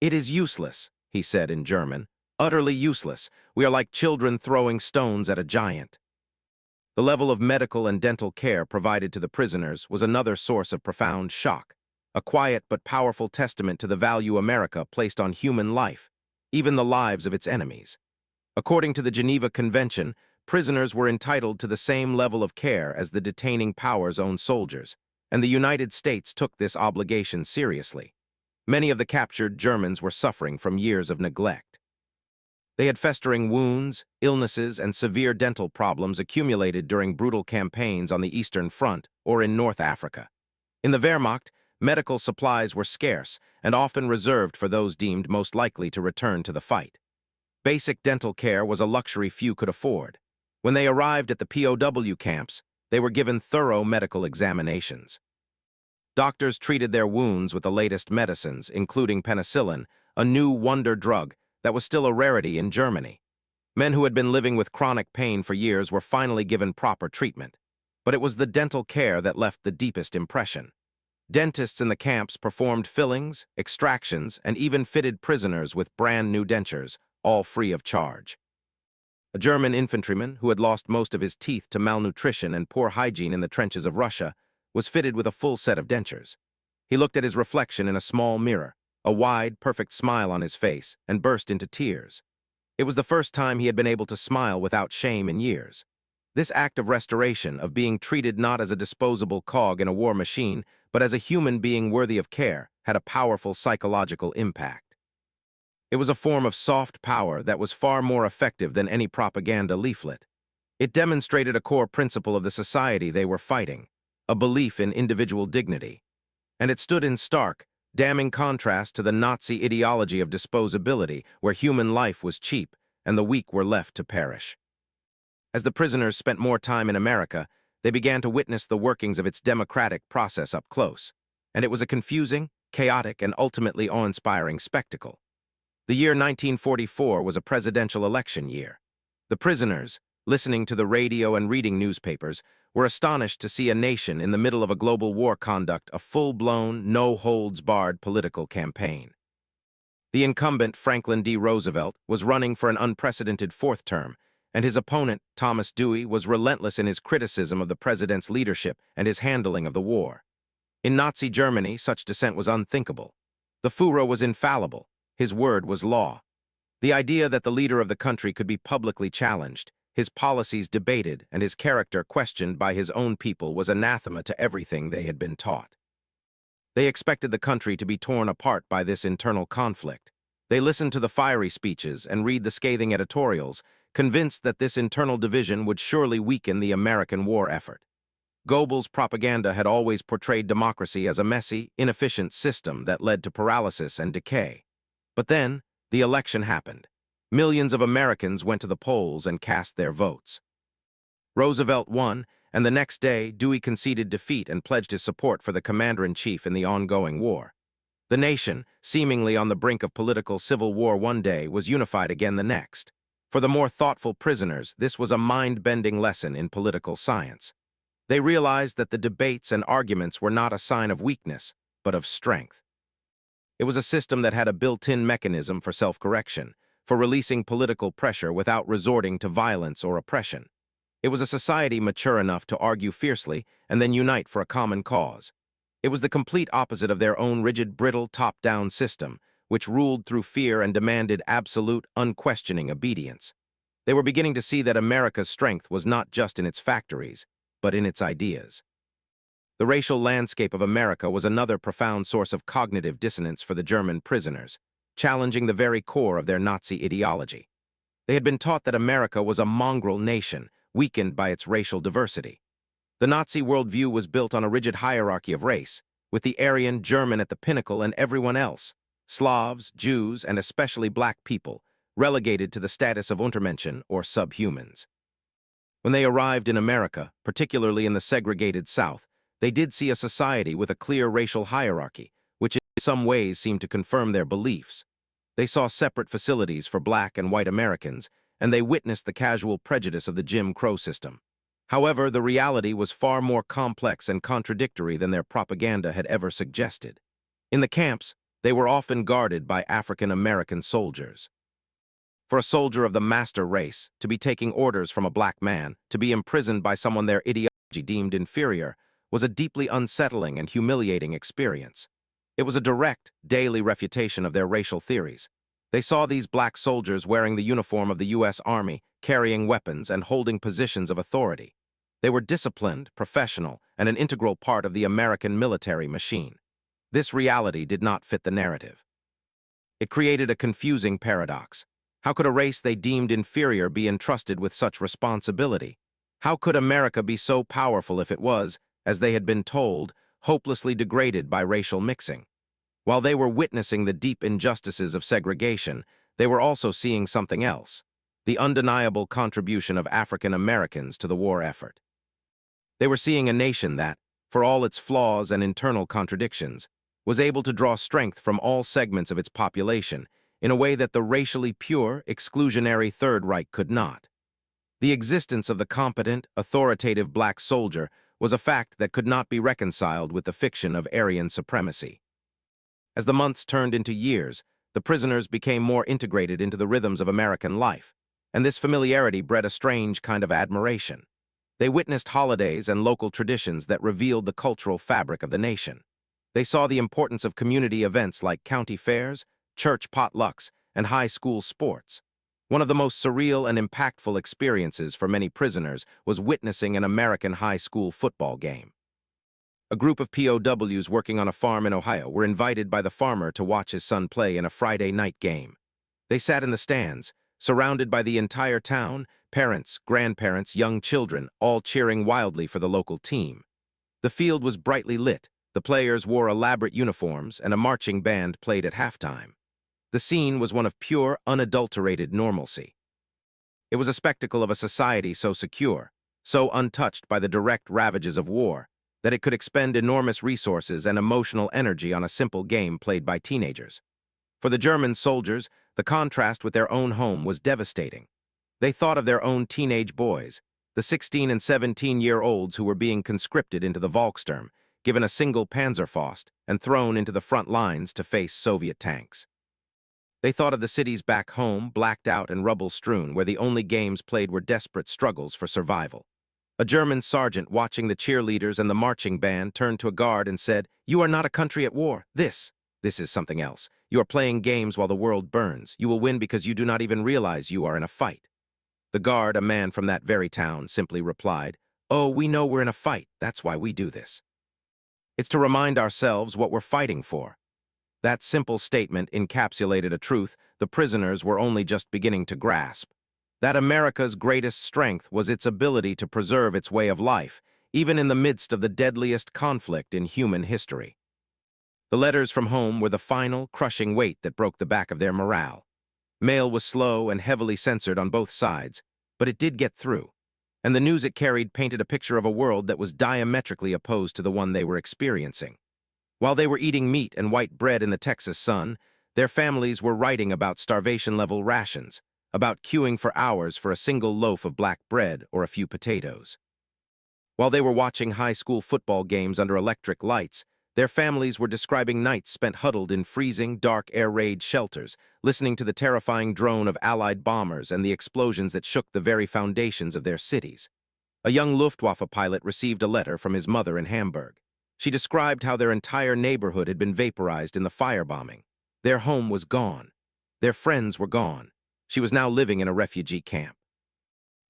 "It is useless," he said in German. "Utterly useless. We are like children throwing stones at a giant." The level of medical and dental care provided to the prisoners was another source of profound shock, a quiet but powerful testament to the value America placed on human life, even the lives of its enemies. According to the Geneva Convention, prisoners were entitled to the same level of care as the detaining power's own soldiers, and the United States took this obligation seriously. Many of the captured Germans were suffering from years of neglect. They had festering wounds, illnesses, and severe dental problems accumulated during brutal campaigns on the Eastern Front or in North Africa. In the Wehrmacht, medical supplies were scarce and often reserved for those deemed most likely to return to the fight. Basic dental care was a luxury few could afford. When they arrived at the POW camps, they were given thorough medical examinations. Doctors treated their wounds with the latest medicines, including penicillin, a new wonder drug that was still a rarity in Germany. Men who had been living with chronic pain for years were finally given proper treatment. But it was the dental care that left the deepest impression. Dentists in the camps performed fillings, extractions, and even fitted prisoners with brand new dentures, all free of charge. A German infantryman, who had lost most of his teeth to malnutrition and poor hygiene in the trenches of Russia, was fitted with a full set of dentures. He looked at his reflection in a small mirror, a wide, perfect smile on his face, and burst into tears. It was the first time he had been able to smile without shame in years. This act of restoration, of being treated not as a disposable cog in a war machine, but as a human being worthy of care, had a powerful psychological impact. It was a form of soft power that was far more effective than any propaganda leaflet. It demonstrated a core principle of the society they were fighting, a belief in individual dignity. And it stood in stark, damning contrast to the Nazi ideology of disposability, where human life was cheap and the weak were left to perish. As the prisoners spent more time in America, they began to witness the workings of its democratic process up close, and it was a confusing, chaotic, and ultimately awe-inspiring spectacle. The year 1944 was a presidential election year. The prisoners, listening to the radio and reading newspapers, were astonished to see a nation in the middle of a global war conduct a full-blown, no-holds-barred political campaign. The incumbent, Franklin D. Roosevelt, was running for an unprecedented fourth term, and his opponent, Thomas Dewey, was relentless in his criticism of the president's leadership and his handling of the war. In Nazi Germany, such dissent was unthinkable. The Führer was infallible. His word was law. The idea that the leader of the country could be publicly challenged, his policies debated, and his character questioned by his own people was anathema to everything they had been taught. They expected the country to be torn apart by this internal conflict. They listened to the fiery speeches and read the scathing editorials, convinced that this internal division would surely weaken the American war effort. Goebbels' propaganda had always portrayed democracy as a messy, inefficient system that led to paralysis and decay. But then, the election happened. Millions of Americans went to the polls and cast their votes. Roosevelt won, and the next day, Dewey conceded defeat and pledged his support for the commander-in-chief in the ongoing war. The nation, seemingly on the brink of political civil war one day, was unified again the next. For the more thoughtful prisoners, this was a mind-bending lesson in political science. They realized that the debates and arguments were not a sign of weakness, but of strength. It was a system that had a built-in mechanism for self-correction, for releasing political pressure without resorting to violence or oppression. It was a society mature enough to argue fiercely and then unite for a common cause. It was the complete opposite of their own rigid, brittle, top-down system, which ruled through fear and demanded absolute, unquestioning obedience. They were beginning to see that America's strength was not just in its factories, but in its ideas. The racial landscape of America was another profound source of cognitive dissonance for the German prisoners, challenging the very core of their Nazi ideology. They had been taught that America was a mongrel nation, weakened by its racial diversity. The Nazi worldview was built on a rigid hierarchy of race, with the Aryan German at the pinnacle and everyone else, Slavs, Jews, and especially black people, relegated to the status of Untermenschen or subhumans. When they arrived in America, particularly in the segregated South, they did see a society with a clear racial hierarchy, which in some ways seemed to confirm their beliefs. They saw separate facilities for black and white Americans, and they witnessed the casual prejudice of the Jim Crow system. However, the reality was far more complex and contradictory than their propaganda had ever suggested. In the camps, they were often guarded by African American soldiers. For a soldier of the master race, to be taking orders from a black man, to be imprisoned by someone their ideology deemed inferior, was a deeply unsettling and humiliating experience. It was a direct, daily refutation of their racial theories. They saw these black soldiers wearing the uniform of the U.S. Army, carrying weapons and holding positions of authority. They were disciplined, professional, and an integral part of the American military machine. This reality did not fit the narrative. It created a confusing paradox. How could a race they deemed inferior be entrusted with such responsibility? How could America be so powerful if it was, as they had been told, hopelessly degraded by racial mixing? While they were witnessing the deep injustices of segregation, they were also seeing something else: the undeniable contribution of African Americans to the war effort. They were seeing a nation that, for all its flaws and internal contradictions, was able to draw strength from all segments of its population in a way that the racially pure, exclusionary Third Reich could not. The existence of the competent, authoritative black soldier was a fact that could not be reconciled with the fiction of Aryan supremacy. As the months turned into years, the prisoners became more integrated into the rhythms of American life, and this familiarity bred a strange kind of admiration. They witnessed holidays and local traditions that revealed the cultural fabric of the nation. They saw the importance of community events like county fairs, church potlucks, and high school sports. One of the most surreal and impactful experiences for many prisoners was witnessing an American high school football game. A group of POWs working on a farm in Ohio were invited by the farmer to watch his son play in a Friday night game. They sat in the stands, surrounded by the entire town, parents, grandparents, young children, all cheering wildly for the local team. The field was brightly lit, the players wore elaborate uniforms, and a marching band played at halftime. The scene was one of pure, unadulterated normalcy. It was a spectacle of a society so secure, so untouched by the direct ravages of war, that it could expend enormous resources and emotional energy on a simple game played by teenagers. For the German soldiers, the contrast with their own home was devastating. They thought of their own teenage boys, the 16- and 17-year-olds who were being conscripted into the Volkssturm, given a single Panzerfaust, and thrown into the front lines to face Soviet tanks. They thought of the cities back home, blacked out and rubble-strewn, where the only games played were desperate struggles for survival. A German sergeant watching the cheerleaders and the marching band turned to a guard and said, "You are not a country at war. This is something else. You are playing games while the world burns. You will win because you do not even realize you are in a fight." The guard, a man from that very town, simply replied, "Oh, we know we're in a fight. That's why we do this." It's to remind ourselves what we're fighting for. That simple statement encapsulated a truth the prisoners were only just beginning to grasp: that America's greatest strength was its ability to preserve its way of life, even in the midst of the deadliest conflict in human history. The letters from home were the final, crushing weight that broke the back of their morale. Mail was slow and heavily censored on both sides, but it did get through, and the news it carried painted a picture of a world that was diametrically opposed to the one they were experiencing. While they were eating meat and white bread in the Texas sun, their families were writing about starvation-level rations, about queuing for hours for a single loaf of black bread or a few potatoes. While they were watching high school football games under electric lights, their families were describing nights spent huddled in freezing, dark air raid shelters, listening to the terrifying drone of Allied bombers and the explosions that shook the very foundations of their cities. A young Luftwaffe pilot received a letter from his mother in Hamburg. She described how their entire neighborhood had been vaporized in the firebombing. Their home was gone. Their friends were gone. She was now living in a refugee camp.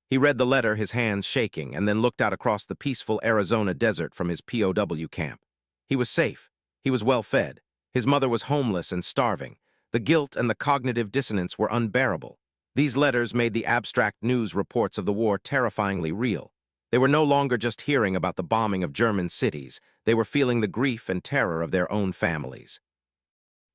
He read the letter, his hands shaking, and then looked out across the peaceful Arizona desert from his POW camp. He was safe. He was well fed. His mother was homeless and starving. The guilt and the cognitive dissonance were unbearable. These letters made the abstract news reports of the war terrifyingly real. They were no longer just hearing about the bombing of German cities. They were feeling the grief and terror of their own families.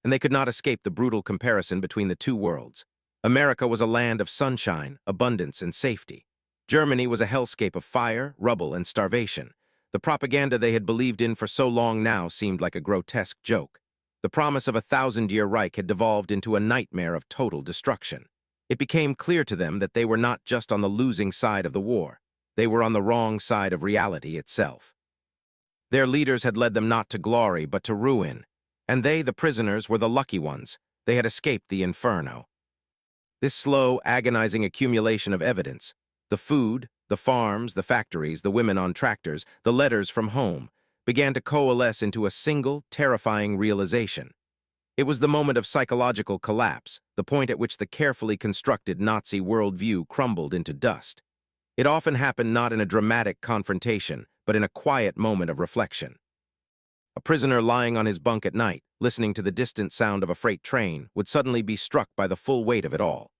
And they could not escape the brutal comparison between the two worlds. America was a land of sunshine, abundance, and safety. Germany was a hellscape of fire, rubble, and starvation. The propaganda they had believed in for so long now seemed like a grotesque joke. The promise of a 1,000-year Reich had devolved into a nightmare of total destruction. It became clear to them that they were not just on the losing side of the war. They were on the wrong side of reality itself. Their leaders had led them not to glory, but to ruin. And they, the prisoners, were the lucky ones. They had escaped the inferno. This slow, agonizing accumulation of evidence, the food, the farms, the factories, the women on tractors, the letters from home, began to coalesce into a single, terrifying realization. It was the moment of psychological collapse, the point at which the carefully constructed Nazi worldview crumbled into dust. It often happened not in a dramatic confrontation, but in a quiet moment of reflection. A prisoner lying on his bunk at night, listening to the distant sound of a freight train, would suddenly be struck by the full weight of it all.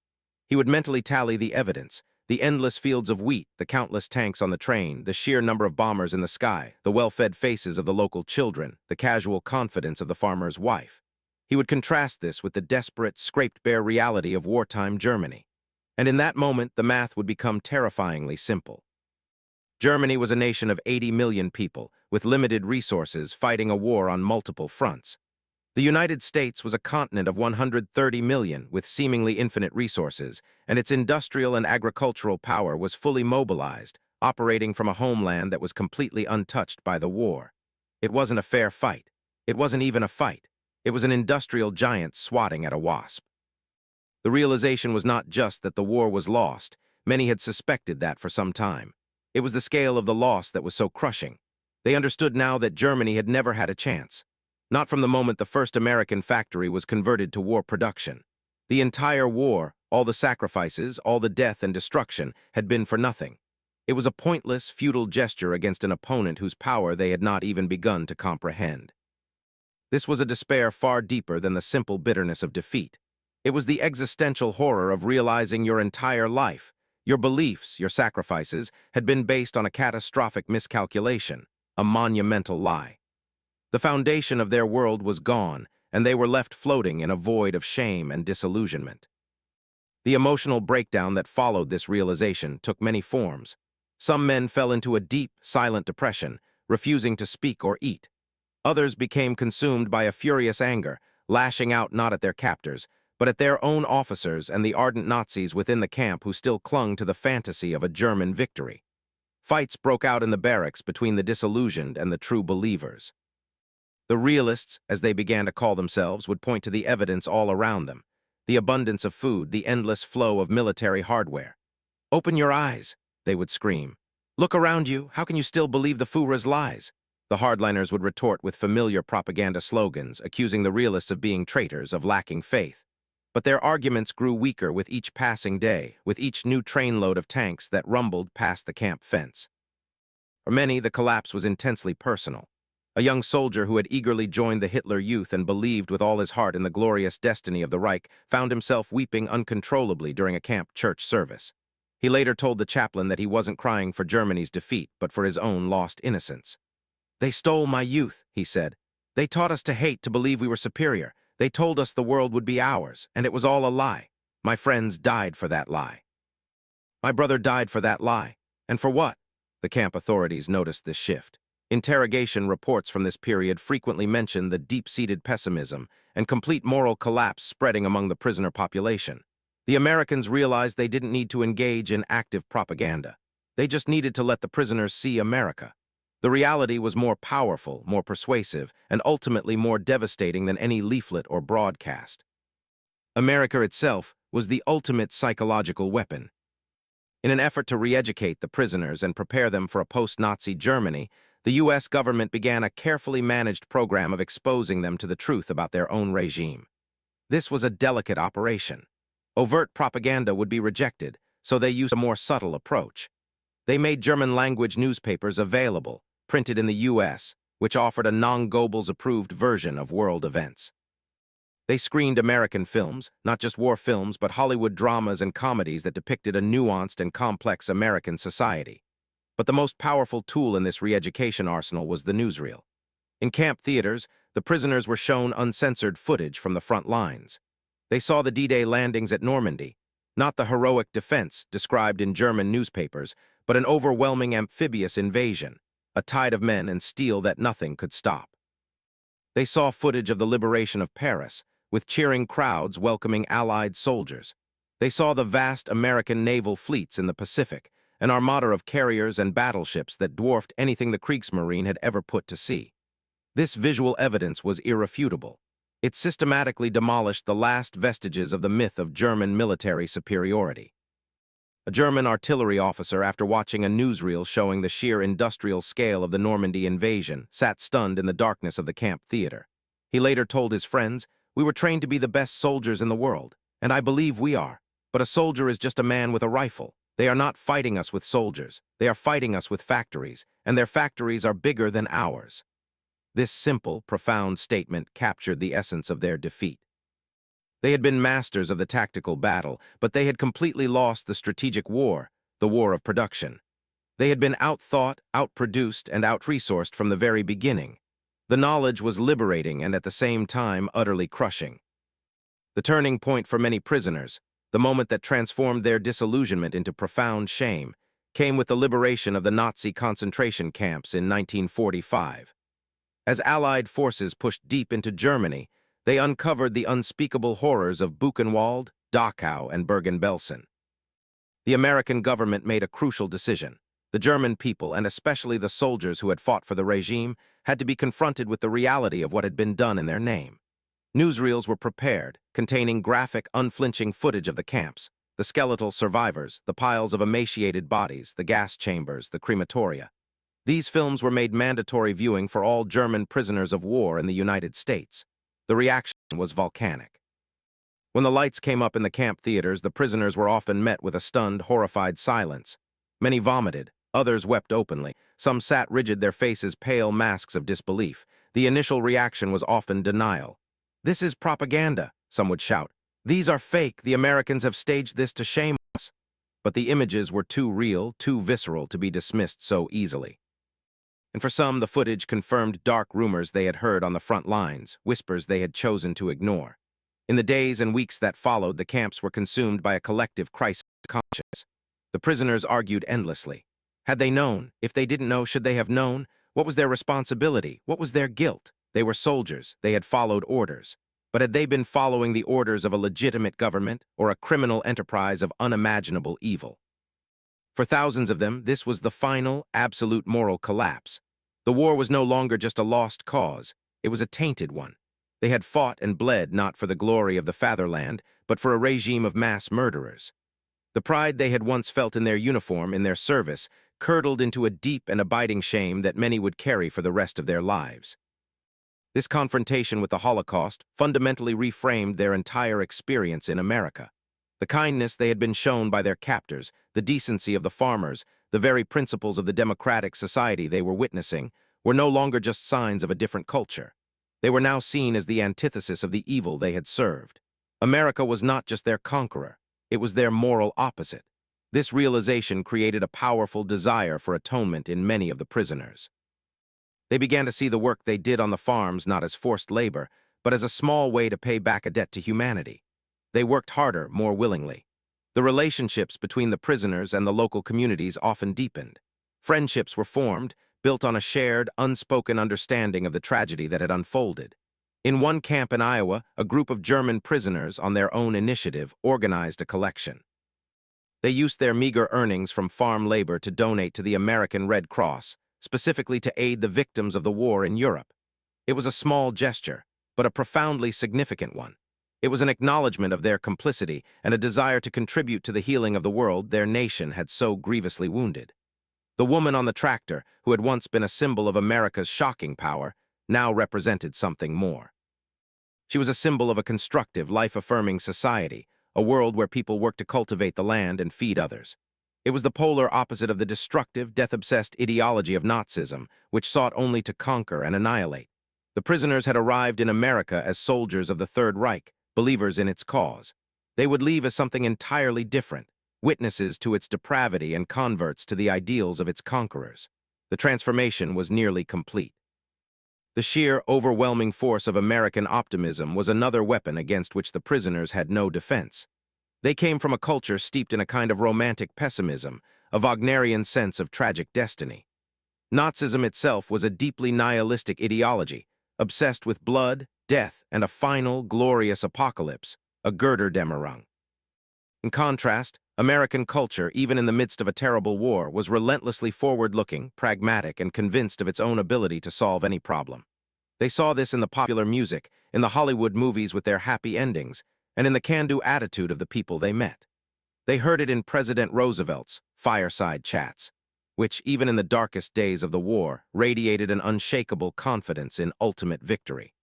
He would mentally tally the evidence, the endless fields of wheat, the countless tanks on the train, the sheer number of bombers in the sky, the well-fed faces of the local children, the casual confidence of the farmer's wife. He would contrast this with the desperate, scraped-bare reality of wartime Germany. And in that moment, the math would become terrifyingly simple. Germany was a nation of 80 million people, with limited resources, fighting a war on multiple fronts. The United States was a continent of 130 million, with seemingly infinite resources, and its industrial and agricultural power was fully mobilized, operating from a homeland that was completely untouched by the war. It wasn't a fair fight. It wasn't even a fight. It was an industrial giant swatting at a wasp. The realization was not just that the war was lost. Many had suspected that for some time. It was the scale of the loss that was so crushing. They understood now that Germany had never had a chance. Not from the moment the first American factory was converted to war production. The entire war, all the sacrifices, all the death and destruction, had been for nothing. It was a pointless, futile gesture against an opponent whose power they had not even begun to comprehend. This was a despair far deeper than the simple bitterness of defeat. It was the existential horror of realizing your entire life, your beliefs, your sacrifices, had been based on a catastrophic miscalculation, a monumental lie. The foundation of their world was gone, and they were left floating in a void of shame and disillusionment. The emotional breakdown that followed this realization took many forms. Some men fell into a deep, silent depression, refusing to speak or eat. Others became consumed by a furious anger, lashing out not at their captors, but at their own officers and the ardent Nazis within the camp who still clung to the fantasy of a German victory. Fights broke out in the barracks between the disillusioned and the true believers. The realists, as they began to call themselves, would point to the evidence all around them, the abundance of food, the endless flow of military hardware. "Open your eyes," they would scream. "Look around you, how can you still believe the Führer's lies?" The hardliners would retort with familiar propaganda slogans, accusing the realists of being traitors, of lacking faith. But their arguments grew weaker with each passing day, with each new trainload of tanks that rumbled past the camp fence. For many, the collapse was intensely personal. A young soldier who had eagerly joined the Hitler Youth and believed with all his heart in the glorious destiny of the Reich found himself weeping uncontrollably during a camp church service. He later told the chaplain that he wasn't crying for Germany's defeat, but for his own lost innocence. "They stole my youth," he said. "They taught us to hate, to believe we were superior. They told us the world would be ours, and it was all a lie. My friends died for that lie. My brother died for that lie. And for what?" The camp authorities noticed this shift. Interrogation reports from this period frequently mention the deep-seated pessimism and complete moral collapse spreading among the prisoner population. The Americans realized they didn't need to engage in active propaganda. They just needed to let the prisoners see America. The reality was more powerful, more persuasive, and ultimately more devastating than any leaflet or broadcast. America itself was the ultimate psychological weapon. In an effort to re-educate the prisoners and prepare them for a post-Nazi Germany, the U.S. government began a carefully managed program of exposing them to the truth about their own regime. This was a delicate operation. Overt propaganda would be rejected, so they used a more subtle approach. They made German-language newspapers available, printed in the U.S., which offered a non-Goebbels-approved version of world events. They screened American films, not just war films, but Hollywood dramas and comedies that depicted a nuanced and complex American society. But the most powerful tool in this re-education arsenal was the newsreel. In camp theaters, the prisoners were shown uncensored footage from the front lines. They saw the D-Day landings at Normandy, not the heroic defense described in German newspapers, but an overwhelming amphibious invasion, a tide of men and steel that nothing could stop. They saw footage of the liberation of Paris, with cheering crowds welcoming Allied soldiers. They saw the vast American naval fleets in the Pacific, an armada of carriers and battleships that dwarfed anything the Kriegsmarine had ever put to sea. This visual evidence was irrefutable. It systematically demolished the last vestiges of the myth of German military superiority. A German artillery officer, after watching a newsreel showing the sheer industrial scale of the Normandy invasion, sat stunned in the darkness of the camp theater. He later told his friends, "We were trained to be the best soldiers in the world, and I believe we are. But a soldier is just a man with a rifle. They are not fighting us with soldiers. They are fighting us with factories, and their factories are bigger than ours." This simple, profound statement captured the essence of their defeat. They had been masters of the tactical battle, but they had completely lost the strategic war, the war of production. They had been outthought, outproduced, and outresourced from the very beginning. The knowledge was liberating and at the same time utterly crushing. The turning point for many prisoners, the moment that transformed their disillusionment into profound shame, came with the liberation of the Nazi concentration camps in 1945. As Allied forces pushed deep into Germany, they uncovered the unspeakable horrors of Buchenwald, Dachau, and Bergen-Belsen. The American government made a crucial decision. The German people, and especially the soldiers who had fought for the regime, had to be confronted with the reality of what had been done in their name. Newsreels were prepared, containing graphic, unflinching footage of the camps, the skeletal survivors, the piles of emaciated bodies, the gas chambers, the crematoria. These films were made mandatory viewing for all German prisoners of war in the United States. The reaction was volcanic. When the lights came up in the camp theaters, the prisoners were often met with a stunned, horrified silence. Many vomited, others wept openly, some sat rigid, their faces pale masks of disbelief. The initial reaction was often denial. "This is propaganda," some would shout. "These are fake, the Americans have staged this to shame us." But the images were too real, too visceral to be dismissed so easily. And for some, the footage confirmed dark rumors they had heard on the front lines, whispers they had chosen to ignore. In the days and weeks that followed, the camps were consumed by a collective crisis of conscience. The prisoners argued endlessly. Had they known? If they didn't know, should they have known? What was their responsibility? What was their guilt? They were soldiers. They had followed orders. But had they been following the orders of a legitimate government or a criminal enterprise of unimaginable evil? For thousands of them, this was the final, absolute moral collapse. The war was no longer just a lost cause. It was a tainted one. They had fought and bled not for the glory of the fatherland, but for a regime of mass murderers. The pride they had once felt in their uniform, in their service, curdled into a deep and abiding shame that many would carry for the rest of their lives. This confrontation with the Holocaust fundamentally reframed their entire experience in America. The kindness they had been shown by their captors, the decency of the farmers, the very principles of the democratic society they were witnessing, were no longer just signs of a different culture. They were now seen as the antithesis of the evil they had served. America was not just their conqueror, it was their moral opposite. This realization created a powerful desire for atonement in many of the prisoners. They began to see the work they did on the farms not as forced labor, but as a small way to pay back a debt to humanity. They worked harder, more willingly. The relationships between the prisoners and the local communities often deepened. Friendships were formed, built on a shared, unspoken understanding of the tragedy that had unfolded. In one camp in Iowa, a group of German prisoners, on their own initiative, organized a collection. They used their meager earnings from farm labor to donate to the American Red Cross, specifically to aid the victims of the war in Europe. It was a small gesture, but a profoundly significant one. It was an acknowledgement of their complicity and a desire to contribute to the healing of the world their nation had so grievously wounded. The woman on the tractor, who had once been a symbol of America's shocking power, now represented something more. She was a symbol of a constructive, life-affirming society, a world where people work to cultivate the land and feed others. It was the polar opposite of the destructive, death-obsessed ideology of Nazism, which sought only to conquer and annihilate. The prisoners had arrived in America as soldiers of the Third Reich, believers in its cause. They would leave as something entirely different, witnesses to its depravity and converts to the ideals of its conquerors. The transformation was nearly complete. The sheer, overwhelming force of American optimism was another weapon against which the prisoners had no defense. They came from a culture steeped in a kind of romantic pessimism, a Wagnerian sense of tragic destiny. Nazism itself was a deeply nihilistic ideology, obsessed with blood, death, and a final, glorious apocalypse, a Götterdämmerung. In contrast, American culture, even in the midst of a terrible war, was relentlessly forward-looking, pragmatic, and convinced of its own ability to solve any problem. They saw this in the popular music, in the Hollywood movies with their happy endings, and in the can-do attitude of the people they met. They heard it in President Roosevelt's fireside chats, which, even in the darkest days of the war, radiated an unshakable confidence in ultimate victory.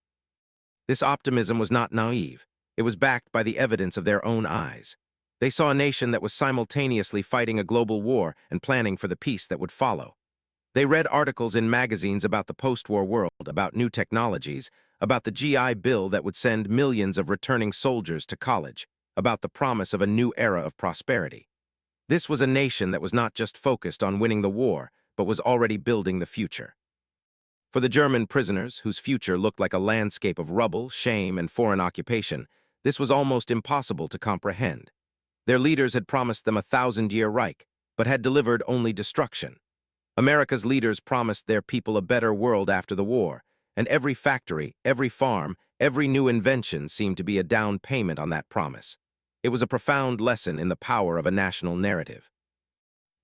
This optimism was not naive. It was backed by the evidence of their own eyes. They saw a nation that was simultaneously fighting a global war and planning for the peace that would follow. They read articles in magazines about the post-war world, about new technologies, about the GI Bill that would send millions of returning soldiers to college, about the promise of a new era of prosperity. This was a nation that was not just focused on winning the war, but was already building the future. For the German prisoners, whose future looked like a landscape of rubble, shame, and foreign occupation, this was almost impossible to comprehend. Their leaders had promised them a 1,000-year Reich, but had delivered only destruction. America's leaders promised their people a better world after the war, and every factory, every farm, every new invention seemed to be a down payment on that promise. It was a profound lesson in the power of a national narrative.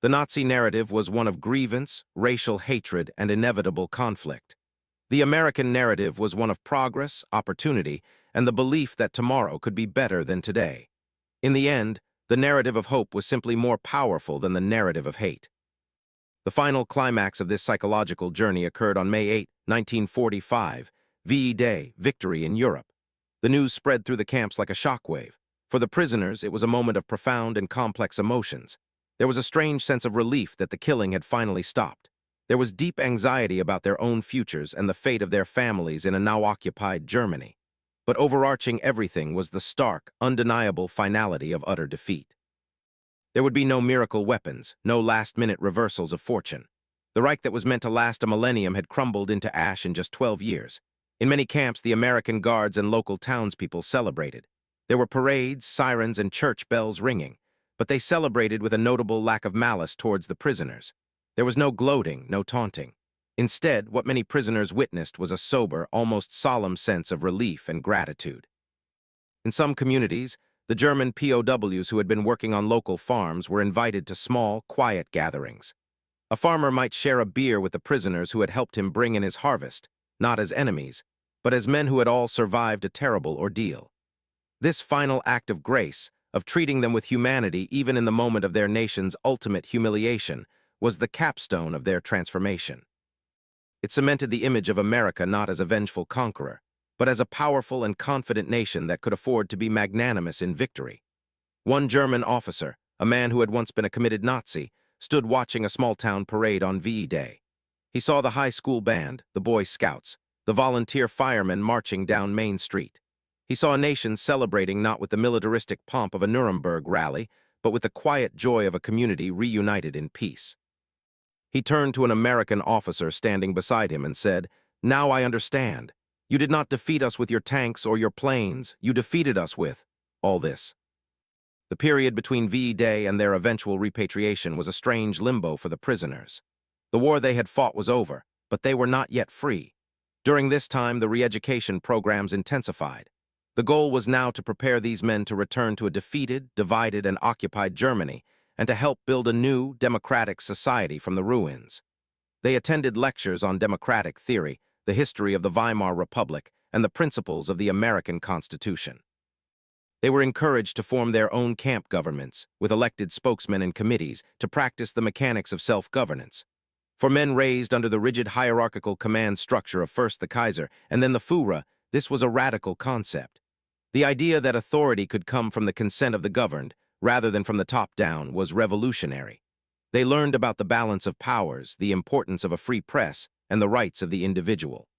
The Nazi narrative was one of grievance, racial hatred, and inevitable conflict. The American narrative was one of progress, opportunity, and the belief that tomorrow could be better than today. In the end, the narrative of hope was simply more powerful than the narrative of hate. The final climax of this psychological journey occurred on May 8, 1945, VE Day, victory in Europe. The news spread through the camps like a shockwave. For the prisoners, it was a moment of profound and complex emotions. There was a strange sense of relief that the killing had finally stopped. There was deep anxiety about their own futures and the fate of their families in a now-occupied Germany. But overarching everything was the stark, undeniable finality of utter defeat. There would be no miracle weapons, no last-minute reversals of fortune. The Reich that was meant to last a millennium had crumbled into ash in just 12 years. In many camps, the American guards and local townspeople celebrated. There were parades, sirens, and church bells ringing, but they celebrated with a notable lack of malice towards the prisoners. There was no gloating, no taunting. Instead, what many prisoners witnessed was a sober, almost solemn sense of relief and gratitude. In some communities, the German POWs who had been working on local farms were invited to small, quiet gatherings. A farmer might share a beer with the prisoners who had helped him bring in his harvest, not as enemies, but as men who had all survived a terrible ordeal. This final act of grace, of treating them with humanity even in the moment of their nation's ultimate humiliation, was the capstone of their transformation. It cemented the image of America not as a vengeful conqueror, but as a powerful and confident nation that could afford to be magnanimous in victory. One German officer, a man who had once been a committed Nazi, stood watching a small-town parade on VE Day. He saw the high school band, the Boy Scouts, the volunteer firemen marching down Main Street. He saw a nation celebrating not with the militaristic pomp of a Nuremberg rally, but with the quiet joy of a community reunited in peace. He turned to an American officer standing beside him and said, "Now I understand. You did not defeat us with your tanks or your planes. You defeated us with all this." The period between VE Day and their eventual repatriation was a strange limbo for the prisoners. The war they had fought was over, but they were not yet free. During this time, the re-education programs intensified. The goal was now to prepare these men to return to a defeated, divided, and occupied Germany, and to help build a new, democratic society from the ruins. They attended lectures on democratic theory, the history of the Weimar Republic, and the principles of the American Constitution. They were encouraged to form their own camp governments, with elected spokesmen and committees, to practice the mechanics of self-governance. For men raised under the rigid hierarchical command structure of first the Kaiser and then the Führer, this was a radical concept. The idea that authority could come from the consent of the governed, rather than from the top down, was revolutionary. They learned about the balance of powers, the importance of a free press, and the rights of the individual.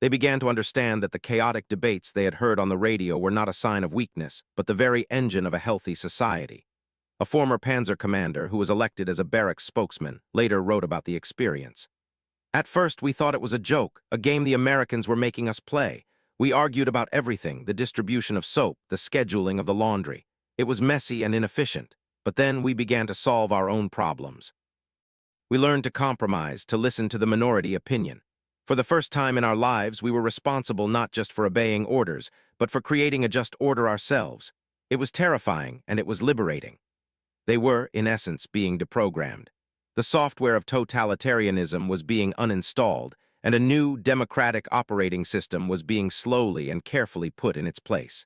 They began to understand that the chaotic debates they had heard on the radio were not a sign of weakness, but the very engine of a healthy society. A former panzer commander, who was elected as a barracks spokesman, later wrote about the experience. "At first, we thought it was a joke, a game the Americans were making us play. We argued about everything, the distribution of soap, the scheduling of the laundry. It was messy and inefficient, but then we began to solve our own problems. We learned to compromise, to listen to the minority opinion. For the first time in our lives, we were responsible not just for obeying orders, but for creating a just order ourselves. It was terrifying, and it was liberating." They were, in essence, being deprogrammed. The software of totalitarianism was being uninstalled, and a new democratic operating system was being slowly and carefully put in its place.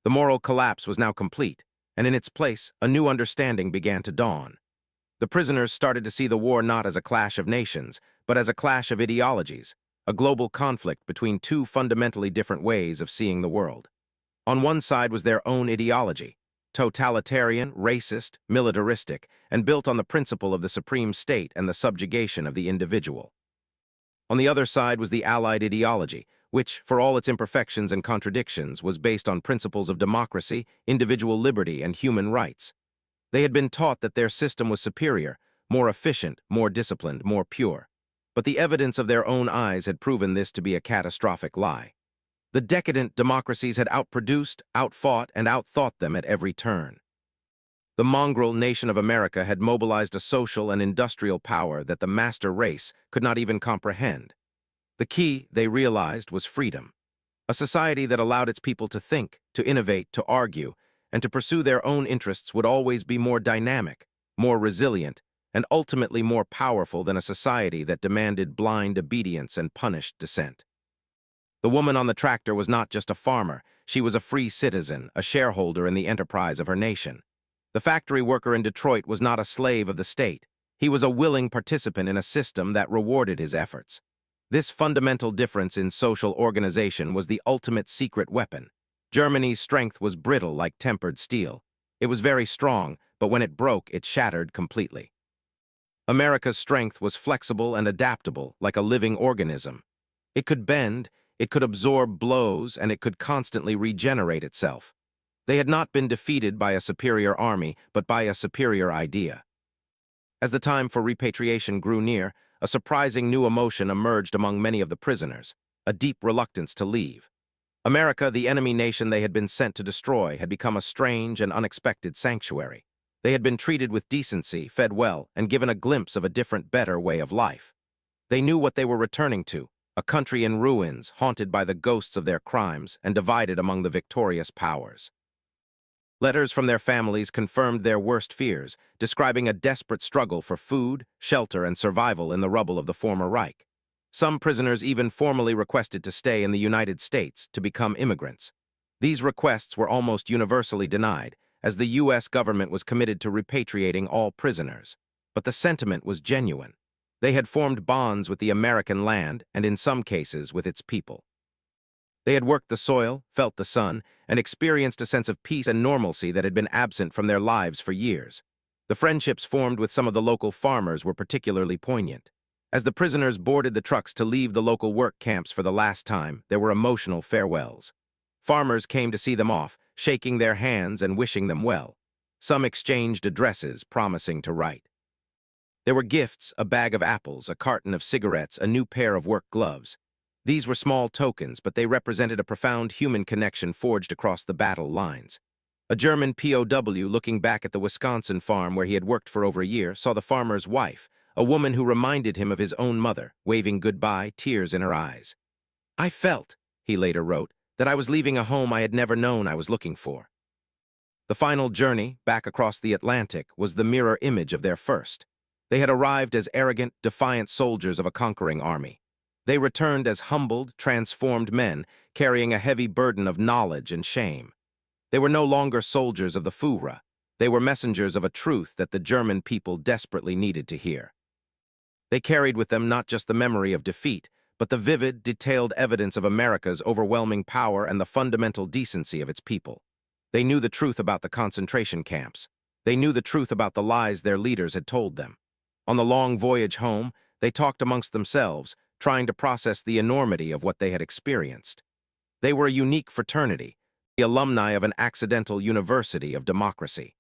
The moral collapse was now complete, and in its place, a new understanding began to dawn. The prisoners started to see the war not as a clash of nations, but as a clash of ideologies, a global conflict between two fundamentally different ways of seeing the world. On one side was their own ideology, totalitarian, racist, militaristic, and built on the principle of the supreme state and the subjugation of the individual. On the other side was the Allied ideology, which, for all its imperfections and contradictions, was based on principles of democracy, individual liberty, and human rights. They had been taught that their system was superior, more efficient, more disciplined, more pure. But the evidence of their own eyes had proven this to be a catastrophic lie. The decadent democracies had outproduced, outfought, and outthought them at every turn. The mongrel nation of America had mobilized a social and industrial power that the master race could not even comprehend. The key, they realized, was freedom. A society that allowed its people to think, to innovate, to argue, and to pursue their own interests would always be more dynamic, more resilient, and ultimately more powerful than a society that demanded blind obedience and punished dissent. The woman on the tractor was not just a farmer, she was a free citizen, a shareholder in the enterprise of her nation. The factory worker in Detroit was not a slave of the state. He was a willing participant in a system that rewarded his efforts. This fundamental difference in social organization was the ultimate secret weapon. Germany's strength was brittle like tempered steel. It was very strong, but when it broke, it shattered completely. America's strength was flexible and adaptable, like a living organism. It could bend, it could absorb blows, and it could constantly regenerate itself. They had not been defeated by a superior army, but by a superior idea. As the time for repatriation grew near, a surprising new emotion emerged among many of the prisoners, a deep reluctance to leave. America, the enemy nation they had been sent to destroy, had become a strange and unexpected sanctuary. They had been treated with decency, fed well, and given a glimpse of a different, better way of life. They knew what they were returning to, a country in ruins, haunted by the ghosts of their crimes and divided among the victorious powers. Letters from their families confirmed their worst fears, describing a desperate struggle for food, shelter, and survival in the rubble of the former Reich. Some prisoners even formally requested to stay in the United States to become immigrants. These requests were almost universally denied, as the U.S. government was committed to repatriating all prisoners. But the sentiment was genuine. They had formed bonds with the American land and, in some cases, with its people. They had worked the soil, felt the sun, and experienced a sense of peace and normalcy that had been absent from their lives for years. The friendships formed with some of the local farmers were particularly poignant. As the prisoners boarded the trucks to leave the local work camps for the last time, there were emotional farewells. Farmers came to see them off, shaking their hands and wishing them well. Some exchanged addresses, promising to write. There were gifts, a bag of apples, a carton of cigarettes, a new pair of work gloves. These were small tokens, but they represented a profound human connection forged across the battle lines. A German POW, looking back at the Wisconsin farm where he had worked for over a year, saw the farmer's wife, a woman who reminded him of his own mother, waving goodbye, tears in her eyes. "I felt," he later wrote, "that I was leaving a home I had never known I was looking for." The final journey, back across the Atlantic, was the mirror image of their first. They had arrived as arrogant, defiant soldiers of a conquering army. They returned as humbled, transformed men, carrying a heavy burden of knowledge and shame. They were no longer soldiers of the Führer. They were messengers of a truth that the German people desperately needed to hear. They carried with them not just the memory of defeat, but the vivid, detailed evidence of America's overwhelming power and the fundamental decency of its people. They knew the truth about the concentration camps. They knew the truth about the lies their leaders had told them. On the long voyage home, they talked amongst themselves, trying to process the enormity of what they had experienced. They were a unique fraternity, the alumni of an accidental university of democracy.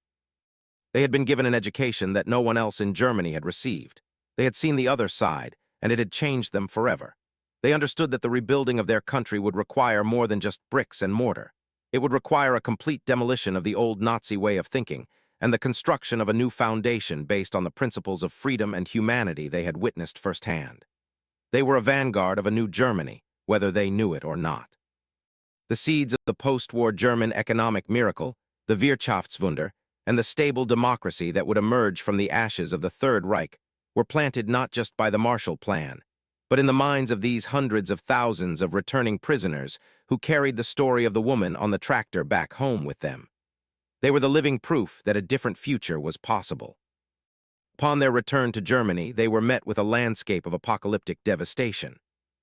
They had been given an education that no one else in Germany had received. They had seen the other side, and it had changed them forever. They understood that the rebuilding of their country would require more than just bricks and mortar. It would require a complete demolition of the old Nazi way of thinking and the construction of a new foundation based on the principles of freedom and humanity they had witnessed firsthand. They were a vanguard of a new Germany, whether they knew it or not. The seeds of the post-war German economic miracle, the Wirtschaftswunder, and the stable democracy that would emerge from the ashes of the Third Reich were planted not just by the Marshall Plan, but in the minds of these hundreds of thousands of returning prisoners who carried the story of the woman on the tractor back home with them. They were the living proof that a different future was possible. Upon their return to Germany, they were met with a landscape of apocalyptic devastation.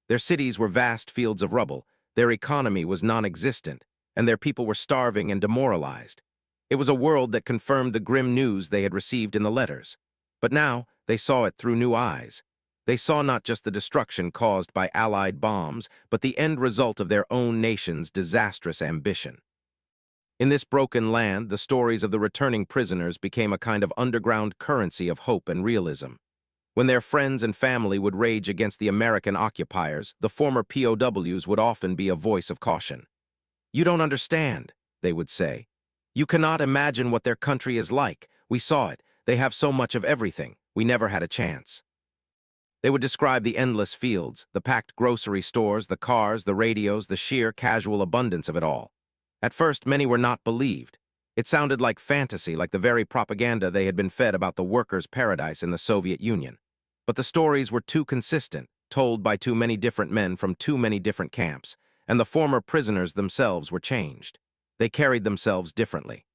Their cities were vast fields of rubble, their economy was non-existent, and their people were starving and demoralized. It was a world that confirmed the grim news they had received in the letters. But now, they saw it through new eyes. They saw not just the destruction caused by Allied bombs, but the end result of their own nation's disastrous ambition. In this broken land, the stories of the returning prisoners became a kind of underground currency of hope and realism. When their friends and family would rage against the American occupiers, the former POWs would often be a voice of caution. "You don't understand," they would say. "You cannot imagine what their country is like. We saw it. They have so much of everything. We never had a chance." They would describe the endless fields, the packed grocery stores, the cars, the radios, the sheer casual abundance of it all. At first, many were not believed. It sounded like fantasy, like the very propaganda they had been fed about the workers' paradise in the Soviet Union. But the stories were too consistent, told by too many different men from too many different camps, and the former prisoners themselves were changed. They carried themselves differently.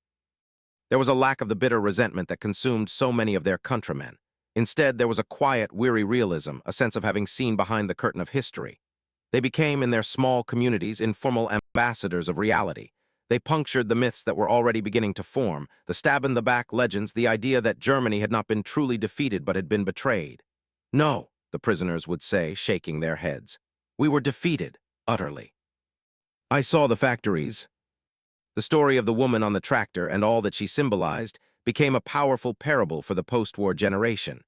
There was a lack of the bitter resentment that consumed so many of their countrymen. Instead, there was a quiet, weary realism, a sense of having seen behind the curtain of history. They became, in their small communities, informal ambassadors of reality. They punctured the myths that were already beginning to form, the stab-in-the-back legends, the idea that Germany had not been truly defeated but had been betrayed. "No," the prisoners would say, shaking their heads. "We were defeated, utterly." I saw the factories. The story of the woman on the tractor and all that she symbolized became a powerful parable for the post-war generation.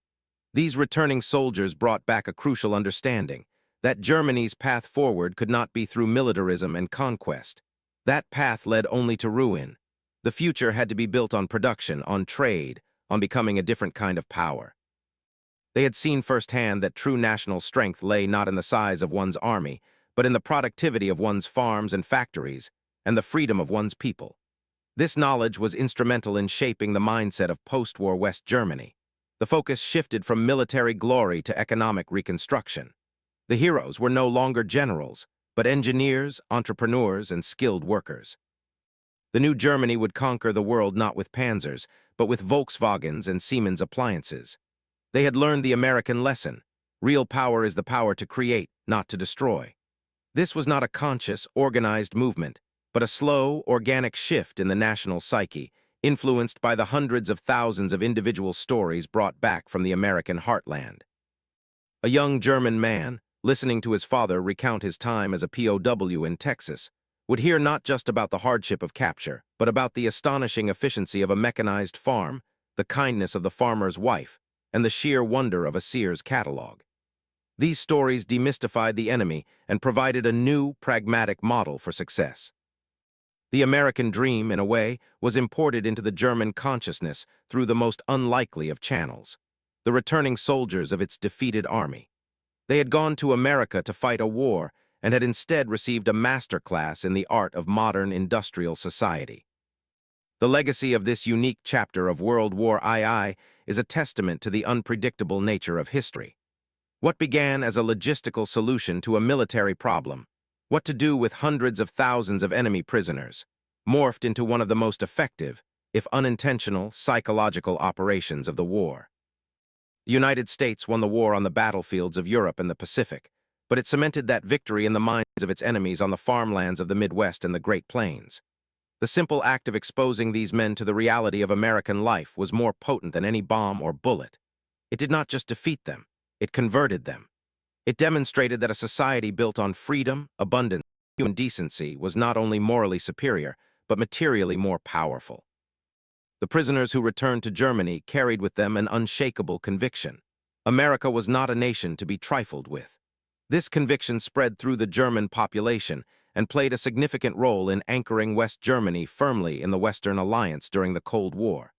These returning soldiers brought back a crucial understanding, that Germany's path forward could not be through militarism and conquest. That path led only to ruin. The future had to be built on production, on trade, on becoming a different kind of power. They had seen firsthand that true national strength lay not in the size of one's army, but in the productivity of one's farms and factories, and the freedom of one's people. This knowledge was instrumental in shaping the mindset of post-war West Germany. The focus shifted from military glory to economic reconstruction. The heroes were no longer generals, but engineers, entrepreneurs, and skilled workers. The new Germany would conquer the world not with panzers, but with Volkswagens and Siemens appliances. They had learned the American lesson. Real power is the power to create, not to destroy. This was not a conscious, organized movement, but a slow, organic shift in the national psyche, influenced by the hundreds of thousands of individual stories brought back from the American heartland. A young German man, listening to his father recount his time as a POW in Texas, would hear not just about the hardship of capture, but about the astonishing efficiency of a mechanized farm, the kindness of the farmer's wife, and the sheer wonder of a Sears catalog. These stories demystified the enemy and provided a new, pragmatic model for success. The American dream, in a way, was imported into the German consciousness through the most unlikely of channels, the returning soldiers of its defeated army. They had gone to America to fight a war and had instead received a masterclass in the art of modern industrial society. The legacy of this unique chapter of World War II is a testament to the unpredictable nature of history. What began as a logistical solution to a military problem, what to do with hundreds of thousands of enemy prisoners, morphed into one of the most effective, if unintentional, psychological operations of the war. The United States won the war on the battlefields of Europe and the Pacific, but it cemented that victory in the minds of its enemies on the farmlands of the Midwest and the Great Plains. The simple act of exposing these men to the reality of American life was more potent than any bomb or bullet. It did not just defeat them, it converted them. It demonstrated that a society built on freedom, abundance, and human decency was not only morally superior, but materially more powerful. The prisoners who returned to Germany carried with them an unshakable conviction. America was not a nation to be trifled with. This conviction spread through the German population and played a significant role in anchoring West Germany firmly in the Western Alliance during the Cold War.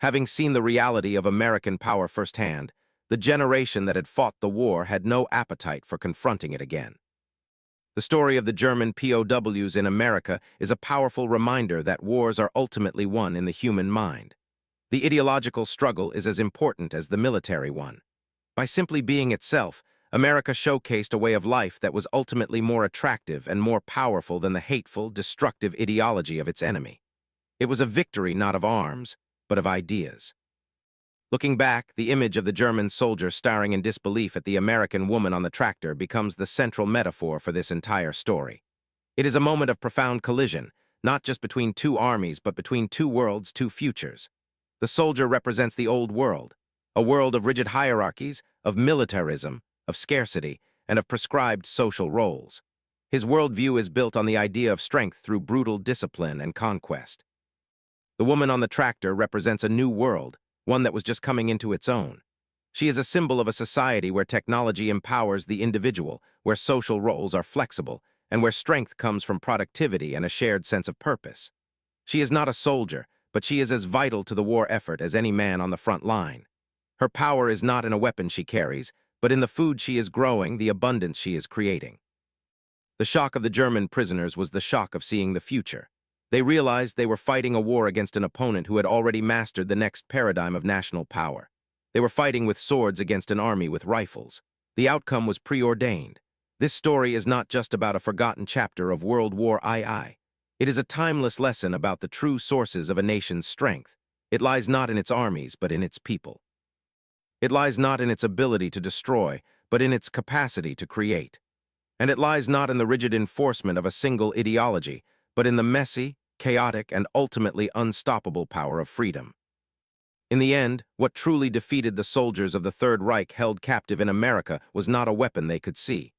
Having seen the reality of American power firsthand, the generation that had fought the war had no appetite for confronting it again. The story of the German POWs in America is a powerful reminder that wars are ultimately won in the human mind. The ideological struggle is as important as the military one. By simply being itself, America showcased a way of life that was ultimately more attractive and more powerful than the hateful, destructive ideology of its enemy. It was a victory not of arms, but of ideas. Looking back, the image of the German soldier staring in disbelief at the American woman on the tractor becomes the central metaphor for this entire story. It is a moment of profound collision, not just between two armies, but between two worlds, two futures. The soldier represents the old world, a world of rigid hierarchies, of militarism, of scarcity, and of prescribed social roles. His worldview is built on the idea of strength through brutal discipline and conquest. The woman on the tractor represents a new world, one that was just coming into its own. She is a symbol of a society where technology empowers the individual, where social roles are flexible, and where strength comes from productivity and a shared sense of purpose. She is not a soldier, but she is as vital to the war effort as any man on the front line. Her power is not in a weapon she carries, but in the food she is growing, the abundance she is creating. The shock of the German prisoners was the shock of seeing the future. They realized they were fighting a war against an opponent who had already mastered the next paradigm of national power. They were fighting with swords against an army with rifles. The outcome was preordained. This story is not just about a forgotten chapter of World War II. It is a timeless lesson about the true sources of a nation's strength. It lies not in its armies, but in its people. It lies not in its ability to destroy, but in its capacity to create. And it lies not in the rigid enforcement of a single ideology, but in the messy, chaotic, and ultimately unstoppable power of freedom. In the end, what truly defeated the soldiers of the Third Reich held captive in America was not a weapon they could see.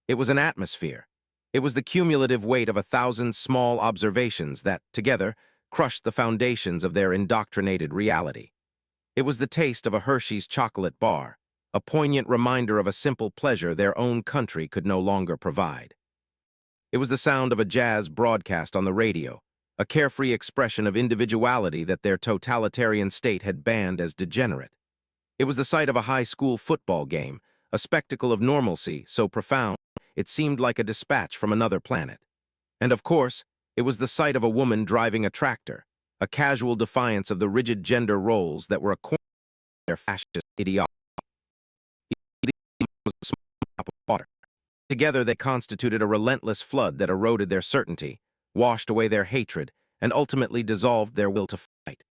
It was an atmosphere. It was the cumulative weight of 1,000 small observations that, together, crushed the foundations of their indoctrinated reality. It was the taste of a Hershey's chocolate bar, a poignant reminder of a simple pleasure their own country could no longer provide. It was the sound of a jazz broadcast on the radio, a carefree expression of individuality that their totalitarian state had banned as degenerate. It was the sight of a high school football game, a spectacle of normalcy so profound it seemed like a dispatch from another planet. And of course, it was the sight of a woman driving a tractor, a casual defiance of the rigid gender roles that were a cornerstone of their fascist ideology. It was a small drop of water. Together they constituted a relentless flood that eroded their certainty, washed away their hatred, and ultimately dissolved their will to fight.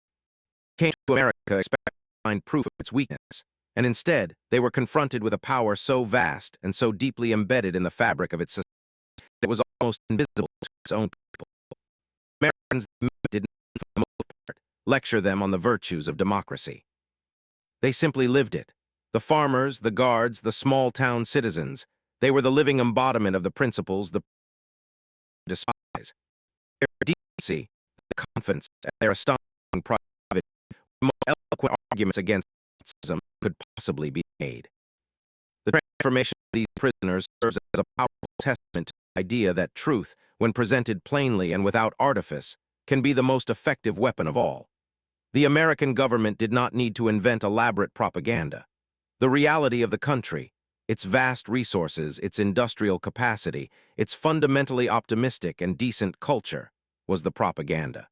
They came to America expecting to find proof of its weakness, and instead they were confronted with a power so vast and so deeply embedded in the fabric of its society that it was almost invisible to its own people. Americans did not, for the most part, lecture them on the virtues of democracy. They simply lived it. The farmers, the guards, the small-town citizens, they were the living embodiment of the principles the despise. Their decency, their confidence, and their astonishing pride were the most eloquent arguments against racism could possibly be made. The transformation of these prisoners serves as a powerful testament to the idea that truth, when presented plainly and without artifice, can be the most effective weapon of all. The American government did not need to invent elaborate propaganda. The reality of the country, its vast resources, its industrial capacity, its fundamentally optimistic and decent culture, was the propaganda.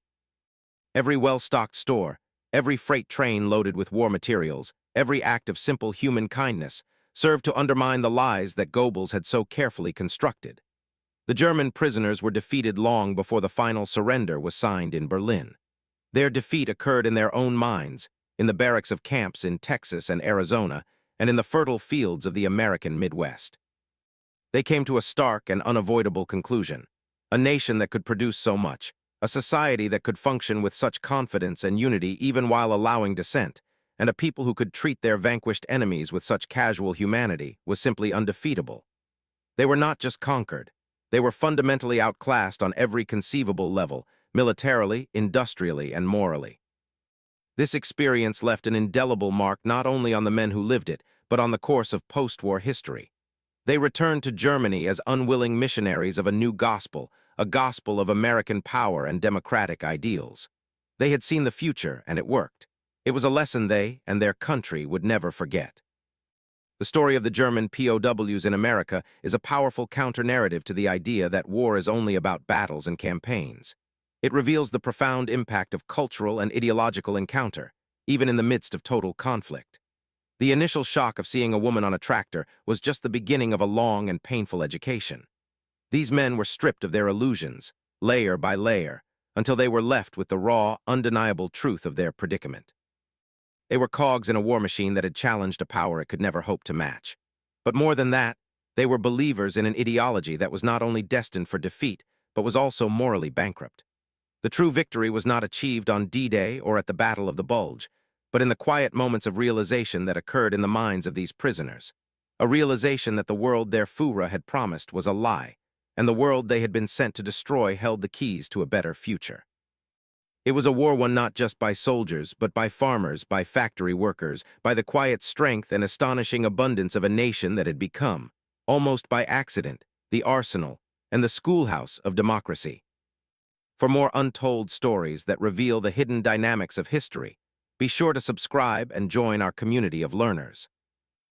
Every well-stocked store, every freight train loaded with war materials, every act of simple human kindness served to undermine the lies that Goebbels had so carefully constructed. The German prisoners were defeated long before the final surrender was signed in Berlin. Their defeat occurred in their own minds, in the barracks of camps in Texas and Arizona, and in the fertile fields of the American Midwest. They came to a stark and unavoidable conclusion. A nation that could produce so much, a society that could function with such confidence and unity even while allowing dissent, and a people who could treat their vanquished enemies with such casual humanity was simply undefeatable. They were not just conquered. They were fundamentally outclassed on every conceivable level, militarily, industrially, and morally. This experience left an indelible mark not only on the men who lived it, but on the course of post-war history. They returned to Germany as unwilling missionaries of a new gospel, a gospel of American power and democratic ideals. They had seen the future, and it worked. It was a lesson they and their country would never forget. The story of the German POWs in America is a powerful counter-narrative to the idea that war is only about battles and campaigns. It reveals the profound impact of cultural and ideological encounter, even in the midst of total conflict. The initial shock of seeing a woman on a tractor was just the beginning of a long and painful education. These men were stripped of their illusions, layer by layer, until they were left with the raw, undeniable truth of their predicament. They were cogs in a war machine that had challenged a power it could never hope to match. But more than that, they were believers in an ideology that was not only destined for defeat, but was also morally bankrupt. The true victory was not achieved on D-Day or at the Battle of the Bulge, but in the quiet moments of realization that occurred in the minds of these prisoners. A realization that the world their Führer had promised was a lie, and the world they had been sent to destroy held the keys to a better future. It was a war won not just by soldiers, but by farmers, by factory workers, by the quiet strength and astonishing abundance of a nation that had become, almost by accident, the arsenal and the schoolhouse of democracy. For more untold stories that reveal the hidden dynamics of history, be sure to subscribe and join our community of learners.